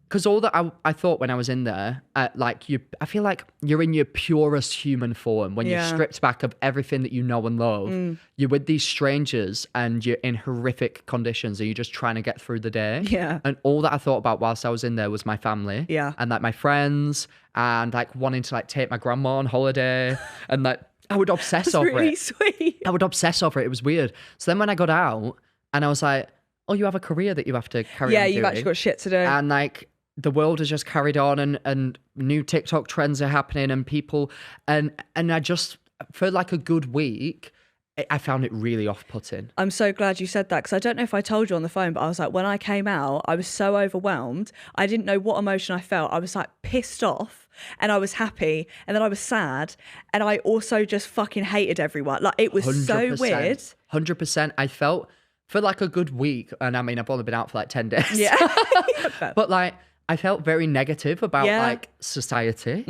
Because all that I thought when I was in there, I feel like you're in your purest human form when you're stripped back of everything that you know and love. You're with these strangers and you're in horrific conditions and you're just trying to get through the day. Yeah. And all that I thought about whilst I was in there was my family. Yeah. And like my friends and like wanting to like take my grandma on holiday and like I would obsess That's over really it. sweet. I would obsess over it. It was weird. So then when I got out and I was like, oh, you have a career that you have to carry on Yeah, doing. you've actually got shit to do. And like the world has just carried on and new TikTok trends are happening and people and I just for like a good week I found it really off-putting. I'm so glad you said that because I don't know if I told you on the phone, but I was like, when I came out, I was so overwhelmed. I didn't know what emotion I felt. I was like pissed off and I was happy and then I was sad and I also just fucking hated everyone. Like it was so 100%. weird. 100%. I felt for like a good week, and I mean, I've only been out for like 10 days. Yeah. But like, I felt very negative about like society,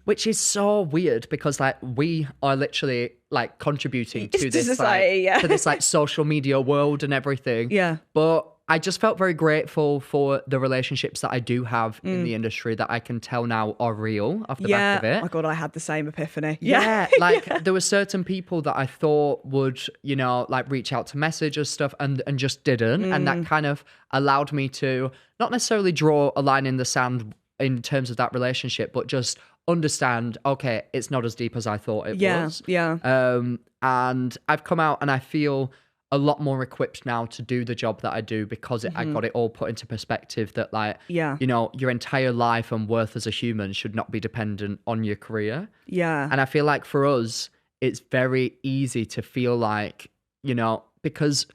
which is so weird because like we are literally like contributing to this society, like, to this like social media world and everything. Yeah. But I just felt very grateful for the relationships that I do have in the industry that I can tell now are real off the back of it. Oh my God, I had the same epiphany. Yeah, like there were certain people that I thought would, you know, like reach out to message or stuff and just didn't. And that kind of allowed me to not necessarily draw a line in the sand in terms of that relationship, but just understand, okay, it's not as deep as I thought it was. Yeah. And I've come out and I feel a lot more equipped now to do the job that I do because I got it all put into perspective that like, you know, your entire life and worth as a human should not be dependent on your career. Yeah. And I feel like for us, it's very easy to feel like, you know, because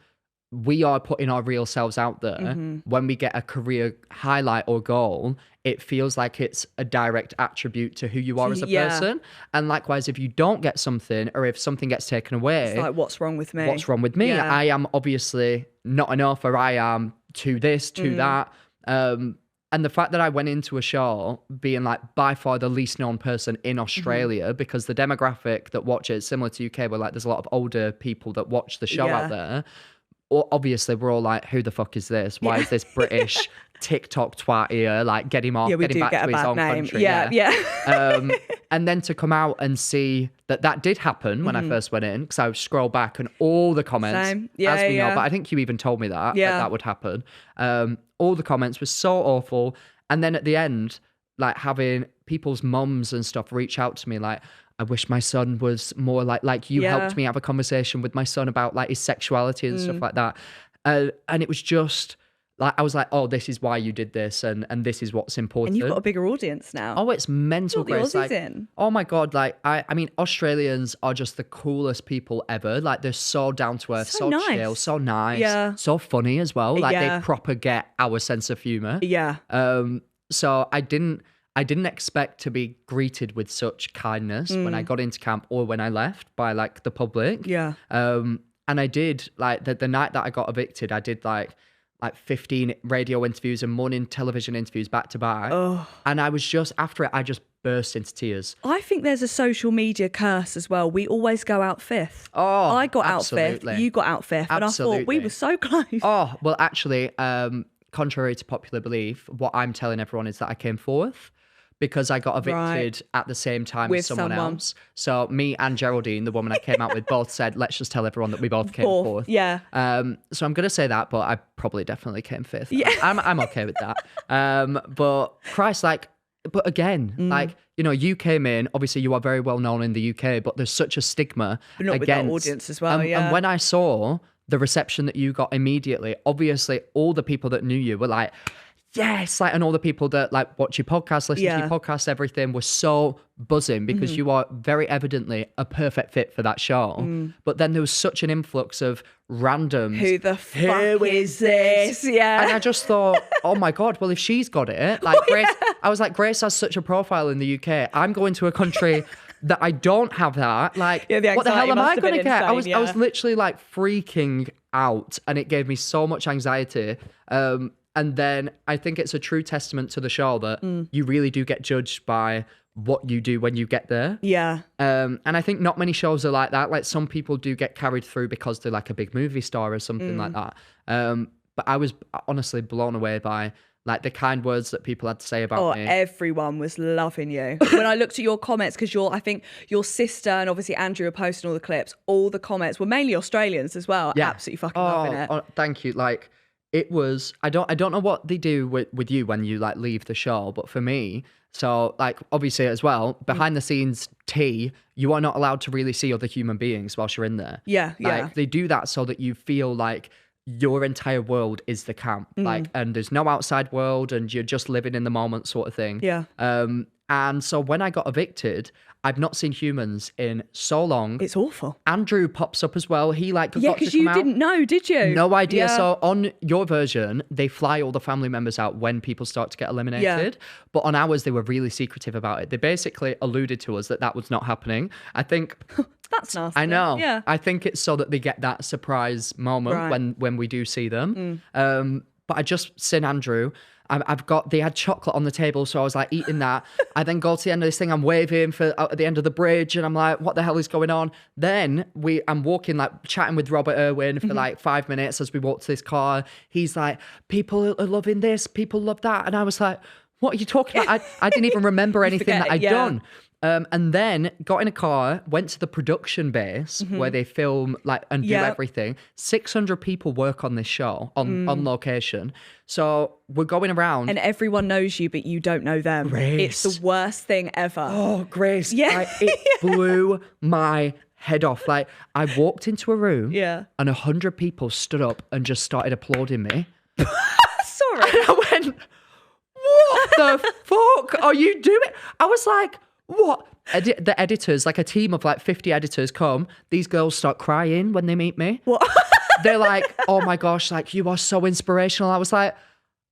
we are putting our real selves out there. When we get a career highlight or goal, it feels like it's a direct attribute to who you are as a person. And likewise, if you don't get something or if something gets taken away, it's like, what's wrong with me? What's wrong with me? Yeah. I am obviously not enough, or I am to this, to that. And the fact that I went into a show being like by far the least known person in Australia, because the demographic that watch it is similar to UK, where like there's a lot of older people that watch the show out there. Obviously, we're all like, who the fuck is this? Why is this British TikTok twat here? Like, get him off, get him back to his own country. Yeah. And then to come out and see that did happen when I first went in, because I would scroll back and all the comments, as we know, but I think you even told me that would happen. All the comments were so awful. And then at the end, like having people's mums and stuff reach out to me like, I wish my son was more like you helped me have a conversation with my son about like his sexuality and stuff like that. And it was just like, I was like, oh, this is why you did this and this is what's important. And you've got a bigger audience now. Oh, it's mental, Grace. Like, in. oh my God, like I mean, Australians are just the coolest people ever. Like they're so down to earth, so nice. chill, so nice, so funny as well. Like they proper get our sense of humor. Yeah. So I didn't expect to be greeted with such kindness when I got into camp or when I left by like the public. Yeah. And I did like the night that I got evicted, I did like 15 radio interviews and morning television interviews back to back. Oh. And I was just, after it, I just burst into tears. I think there's a social media curse as well. We always go out fifth. Oh, I got absolutely. out fifth. You got out fifth. Absolutely. And I thought we were so close. Oh, well, actually, contrary to popular belief, what I'm telling everyone is that I came fourth, because I got evicted at the same time as someone else. So me and Geraldine, the woman I came out with, both said, let's just tell everyone that we both came fourth. Yeah. So I'm going to say that, but I probably definitely came fifth. Yeah. I'm okay with that. But Christ, like, but again, like, you know, you came in, obviously you are very well known in the UK, but there's such a stigma but not against. With that audience as well, And when I saw the reception that you got immediately, obviously all the people that knew you were like, yes, like, and all the people that like watch your podcast, listen to your podcast, everything was so buzzing because you are very evidently a perfect fit for that show. But then there was such an influx of randoms. Who the fuck is this? Yeah. And I just thought, oh my God, well, if she's got it, like Grace, I was like, Grace has such a profile in the UK. I'm going to a country that I don't have that. Like, what the hell am I going to get? I was literally like freaking out, and it gave me so much anxiety. And then I think it's a true testament to the show that you really do get judged by what you do when you get there. Yeah. And I think not many shows are like that. Like some people do get carried through because they're like a big movie star or something like that. But I was honestly blown away by like the kind words that people had to say about me. Everyone was loving you. When I looked at your comments, because I think your sister and obviously Andrew were posting all the clips, all the comments were mainly Australians as well. Yeah. Absolutely fucking loving it. Oh, thank you. Like, it was, I don't know what they do with you when you like leave the show, but for me, so like obviously as well, behind the scenes tea, you are not allowed to really see other human beings whilst you're in there. Yeah, like, they do that so that you feel like your entire world is the camp, like, and there's no outside world and you're just living in the moment sort of thing. Yeah. And so when I got evicted, I've not seen humans in so long. It's awful. Andrew pops up as well. He like got because you didn't know, did you? No idea. Yeah. So on your version, they fly all the family members out when people start to get eliminated. Yeah. But on ours, they were really secretive about it. They basically alluded to us that was not happening. I think that's nasty. I know. Yeah. I think it's so that they get that surprise moment when we do see them. But I just seen Andrew. they had chocolate on the table, so I was like eating that. I then go to the end of this thing, I'm waving for at the end of the bridge, and I'm like, what the hell is going on? Then I'm walking, like chatting with Robert Irwin for like 5 minutes as we walk to this car. He's like, people are loving this, people love that. And I was like, what are you talking about? I didn't even remember anything that I'd done. And then got in a car, went to the production base where they film and do everything. 600 people work on this show on location. So we're going around. And everyone knows you, but you don't know them. Grace. It's the worst thing ever. Oh, Grace. Yeah. It blew my head off. Like, I walked into a room and 100 people stood up and just started applauding me. Sorry. And I went, what the fuck are you doing? I was like, what? The editors, like a team of like 50 editors come. These girls start crying when they meet me. What? They're like, oh my gosh, like you are so inspirational. I was like,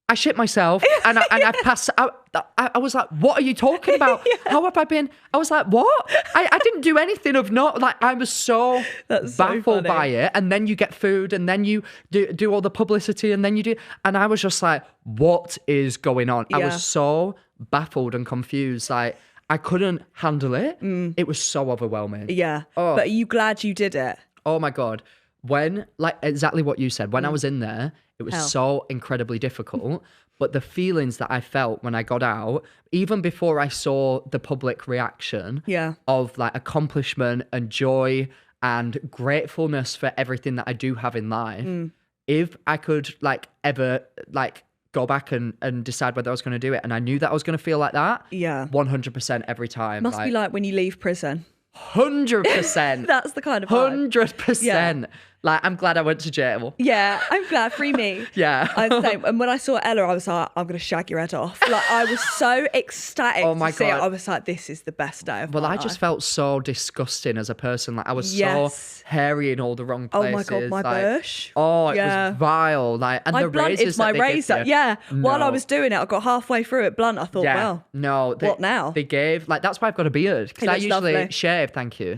I shit myself. And I passed out. I was like, what are you talking about? How have I been? I was like, what? I didn't do anything of not, like, I was so baffled by it. And then you get food and then you do all the publicity and then you do. And I was just like, what is going on? I was so baffled and confused. Like, I couldn't handle it. It was so overwhelming. Yeah. Oh. But are you glad you did it? Oh my God. When, like exactly what you said, when I was in there, it was so incredibly difficult. But the feelings that I felt when I got out, even before I saw the public reaction of like accomplishment and joy and gratefulness for everything that I do have in life, if I could like ever like go back and decide whether I was going to do it, and I knew that I was going to feel like that, 100% every time. Must be like when you leave prison. 100%. That's the kind of vibe. 100%. Yeah. Like, I'm glad I went to jail. Yeah, I'm glad. Free me. Yeah. I was the same. And when I saw Ella, I was like, I'm going to shag your head off. Like, I was so ecstatic to see it. I was like, this is the best day of my life. Well, I just felt so disgusting as a person. Like, I was so hairy in all the wrong places. Oh my God, my bush. Oh, it was vile. Like, and I the blunted razors my that they razor. give you. Yeah. No. While I was doing it, I got halfway through it blunt. I thought, well, no, what now? They gave, like, that's why I've got a beard. Because I usually lovely. shave. Thank you.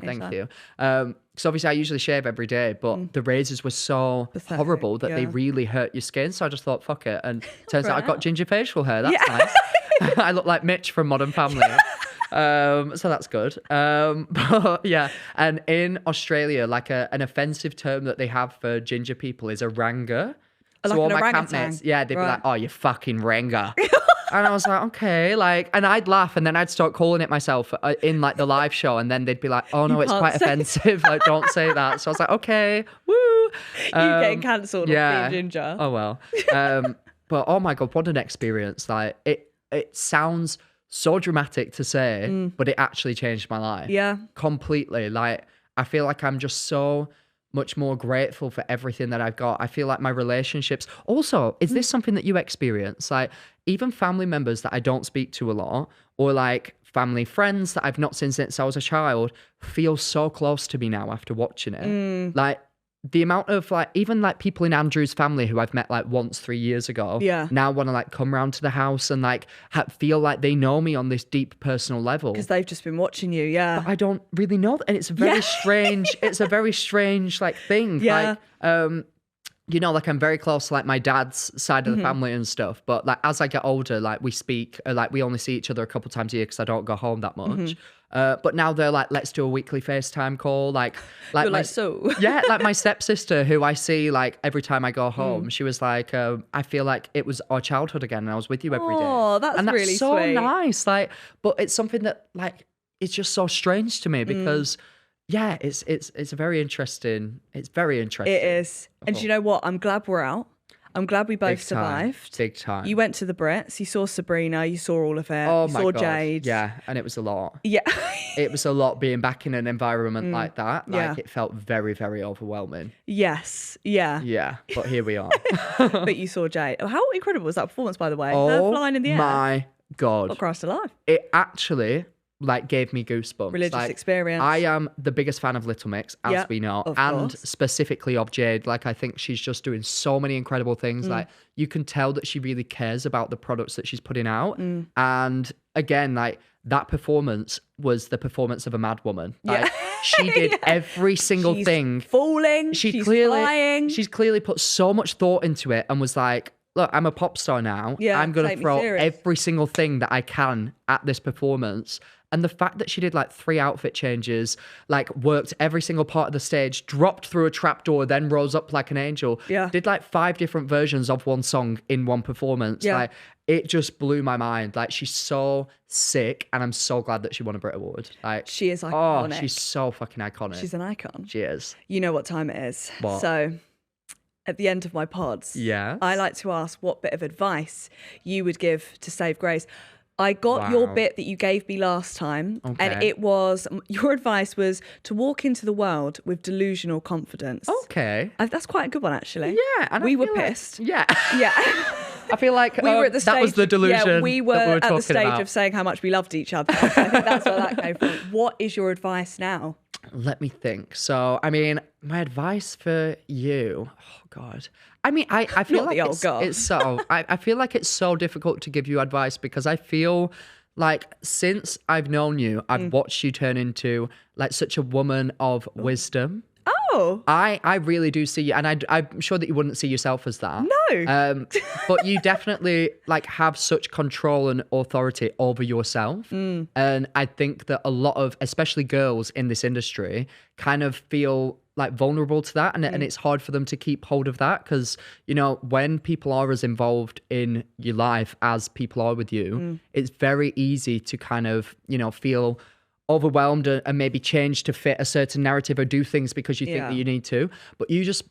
So obviously I usually shave every day, but the razors were so horrible that they really hurt your skin. So I just thought, fuck it. And turns out I've got ginger facial hair. That's nice. I look like Mitch from Modern Family. So that's good. But yeah. And in Australia, like an offensive term that they have for ginger people is a ranger. Like so all an my orangutan. campmates, they'd be like, oh, you fucking ranger. And I was like, okay, like, and I'd laugh and then I'd start calling it myself in like the live show. And then they'd be like, oh no, it's quite offensive. Like, don't say that. So I was like, okay, woo. You getting cancelled for being ginger. Oh, well. But oh my God, what an experience. Like, it sounds so dramatic to say, but it actually changed my life. Yeah. Completely. Like, I feel like I'm just so much more grateful for everything that I've got. I feel like my relationships. Also, is this something that you experience? Like, even family members that I don't speak to a lot, or like family friends that I've not seen since I was a child, feel so close to me now after watching it. Like, the amount of like, even like people in Andrew's family who I've met like once 3 years ago, now want to like come round to the house and like feel like they know me on this deep personal level. Because they've just been watching you, But I don't really know. And it's a very strange, it's a very strange like thing. Yeah. Like, you know, like I'm very close to like my dad's side of the family and stuff. But like as I get older, like we speak, like we only see each other a couple times a year because I don't go home that much. But now they're like, let's do a weekly FaceTime call. Like you're like, so yeah, like my stepsister who I see like every time I go home, she was like, I feel like it was our childhood again and I was with you every day. Oh, that's and that's really so sweet. nice. Like, but it's something that like, it's just so strange to me because yeah, it's very interesting. It's very interesting. It is. And do you know what? I'm glad we're out. I'm glad we both survived. Big time. You went to the Brits. You saw Sabrina. You saw all of it. Oh you my saw God. Jade. Yeah, and it was a lot. Yeah. It was a lot being back in an environment like that. Like it felt very, very overwhelming. Yes. Yeah. Yeah, but here we are. But you saw Jade. Oh, how incredible was that performance, by the way? Oh Her flying in the air. My God. Got Christ alive. It actually like gave me goosebumps. Religious experience. I am the biggest fan of Little Mix, as we know, and course. specifically of Jade. Like, I think she's just doing so many incredible things. Like, you can tell that she really cares about the products that she's putting out. And again, like, that performance was the performance of a mad woman. Like, she did every single thing. Falling. She's flying. She's clearly put so much thought into it and was like, look, I'm a pop star now. Yeah, I'm going to take me throw serious. every single thing that I can at this performance. And the fact that she did like 3 outfit changes, like worked every single part of the stage, dropped through a trapdoor, then rose up like an angel. Yeah. Did like 5 different versions of one song in one performance. Yeah. Like, it just blew my mind. Like, she's so sick, and I'm so glad that she won a Brit Award. Like, She is iconic. Oh, she's so fucking iconic. She's an icon. She is. You know what time it is. What? So at the end of my pods, Yes. I like to ask what bit of advice you would give to save grace. I got your Wow. bit that you gave me last time, and Okay. it was, your advice was to walk into the world with delusional confidence. Okay. That's quite a good one, actually. Yeah. And We I were feel like- pissed. yeah. Yeah. I feel like We were at the stage. that was the delusion. Yeah, we were, that at the talking stage about. of saying how much we loved each other. I think that's where that came from. What is your advice now? Let me think. So, I mean, my advice for you, oh God. I mean, I feel Not like the old God. it's so, I feel like it's so difficult to give you advice because I feel like since I've known you, I've watched you turn into like such a woman of wisdom. Oh, I really do see you, and I'm sure that you wouldn't see yourself as that. No. But you definitely like have such control and authority over yourself, and I think that a lot of, especially girls in this industry, kind of feel like vulnerable to that, and it's hard for them to keep hold of that because, you know, when people are as involved in your life as people are with you, it's very easy to kind of, you know, feel overwhelmed and maybe change to fit a certain narrative or do things because you think Yeah. that you need to, but you just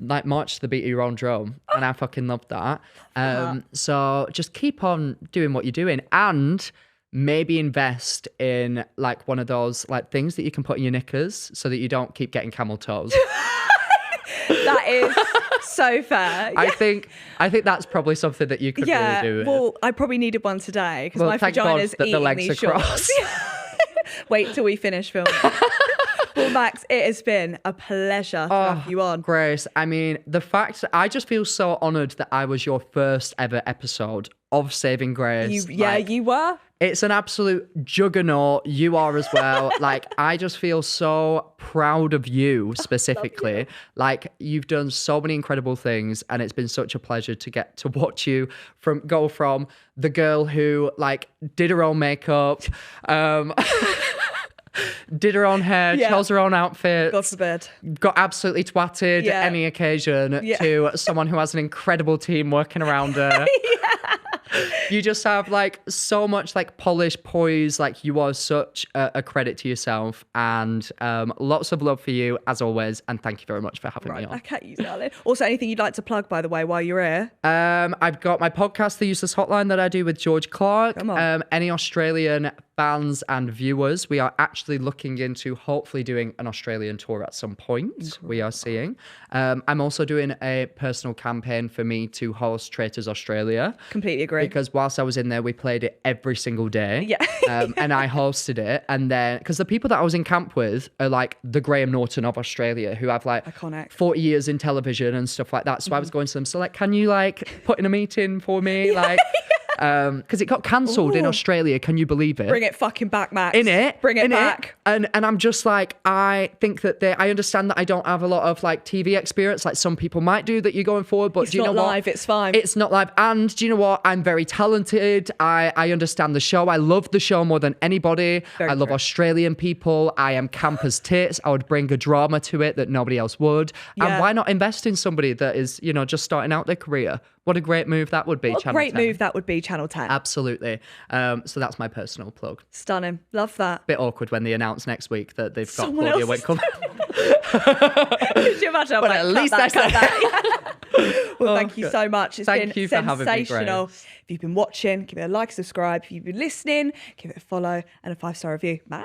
like march to the beat of your own drum, and I fucking love that. So just keep on doing what you're doing, and maybe invest in like one of those like things that you can put in your knickers so that you don't keep getting camel toes. That is so fair. I think that's probably something that you could Yeah, really do. well, I probably needed one today because Well, my thank God vagina's that the eating legs these are shorts. crossed. Wait till we finish filming. Well, Max, it has been a pleasure to have you on. Grace, I mean, the fact that I just feel so honoured that I was your first ever episode of Saving Grace. You were. It's an absolute juggernaut. You are as well. Like, I just feel so proud of you specifically. Like, you've done so many incredible things, and it's been such a pleasure to get to watch you go from the girl who like did her own makeup, did her own hair, chose her own outfit, God forbid. got absolutely twatted Yeah. at any occasion, Yeah. to someone who has an incredible team working around her. You just have like so much like polish, poise. Like, you are such a credit to yourself, and lots of love for you as always. And thank you very much for having me on. Okay, you darling. Also, anything you'd like to plug, by the way, while you're here? I've got my podcast, The Useless Hotline, that I do with George Clark. Come on. Any Australian fans and viewers, we are actually looking into hopefully doing an Australian tour at some point. We are seeing. I'm also doing a personal campaign for me to host Traitors Australia. Completely agree. Because whilst I was in there, we played it every single day. Yeah. And I hosted it. And then, because the people that I was in camp with are like the Graham Norton of Australia, who have like Iconic. 40 years in television and stuff like that. So I was going to them, so like, can you like put in a meeting for me? Like, because it got cancelled in Ooh. Australia. Can you believe it? Bring it fucking back, Max. In it. Bring it in back. And I'm just like, I think that I understand that I don't have a lot of like TV experience like some people might do that you're going forward, but It's do you not know live, what? it's fine. It's not live. And do you know what? I'm very talented. I understand the show. I love the show more than anybody. Very I love true. Australian people. I am camp as tits. I would bring a drama to it that nobody else would. Yeah. And why not invest in somebody that is, you know, just starting out their career? What a great move that would be, What a Channel great 10. move that would be, Channel 10. Absolutely. So that's my personal plug. Stunning. Love that. Bit awkward when they announce next week that they've got Someone Claudia else is Winkle. Could you imagine? I'm But like, at cut least that, I cut said that. Well, thank you good. so much. It's Thank been you for having me, sensational. Grace. If you've been watching, give it a like, subscribe. If you've been listening, give it a follow and a 5-star review. Bye.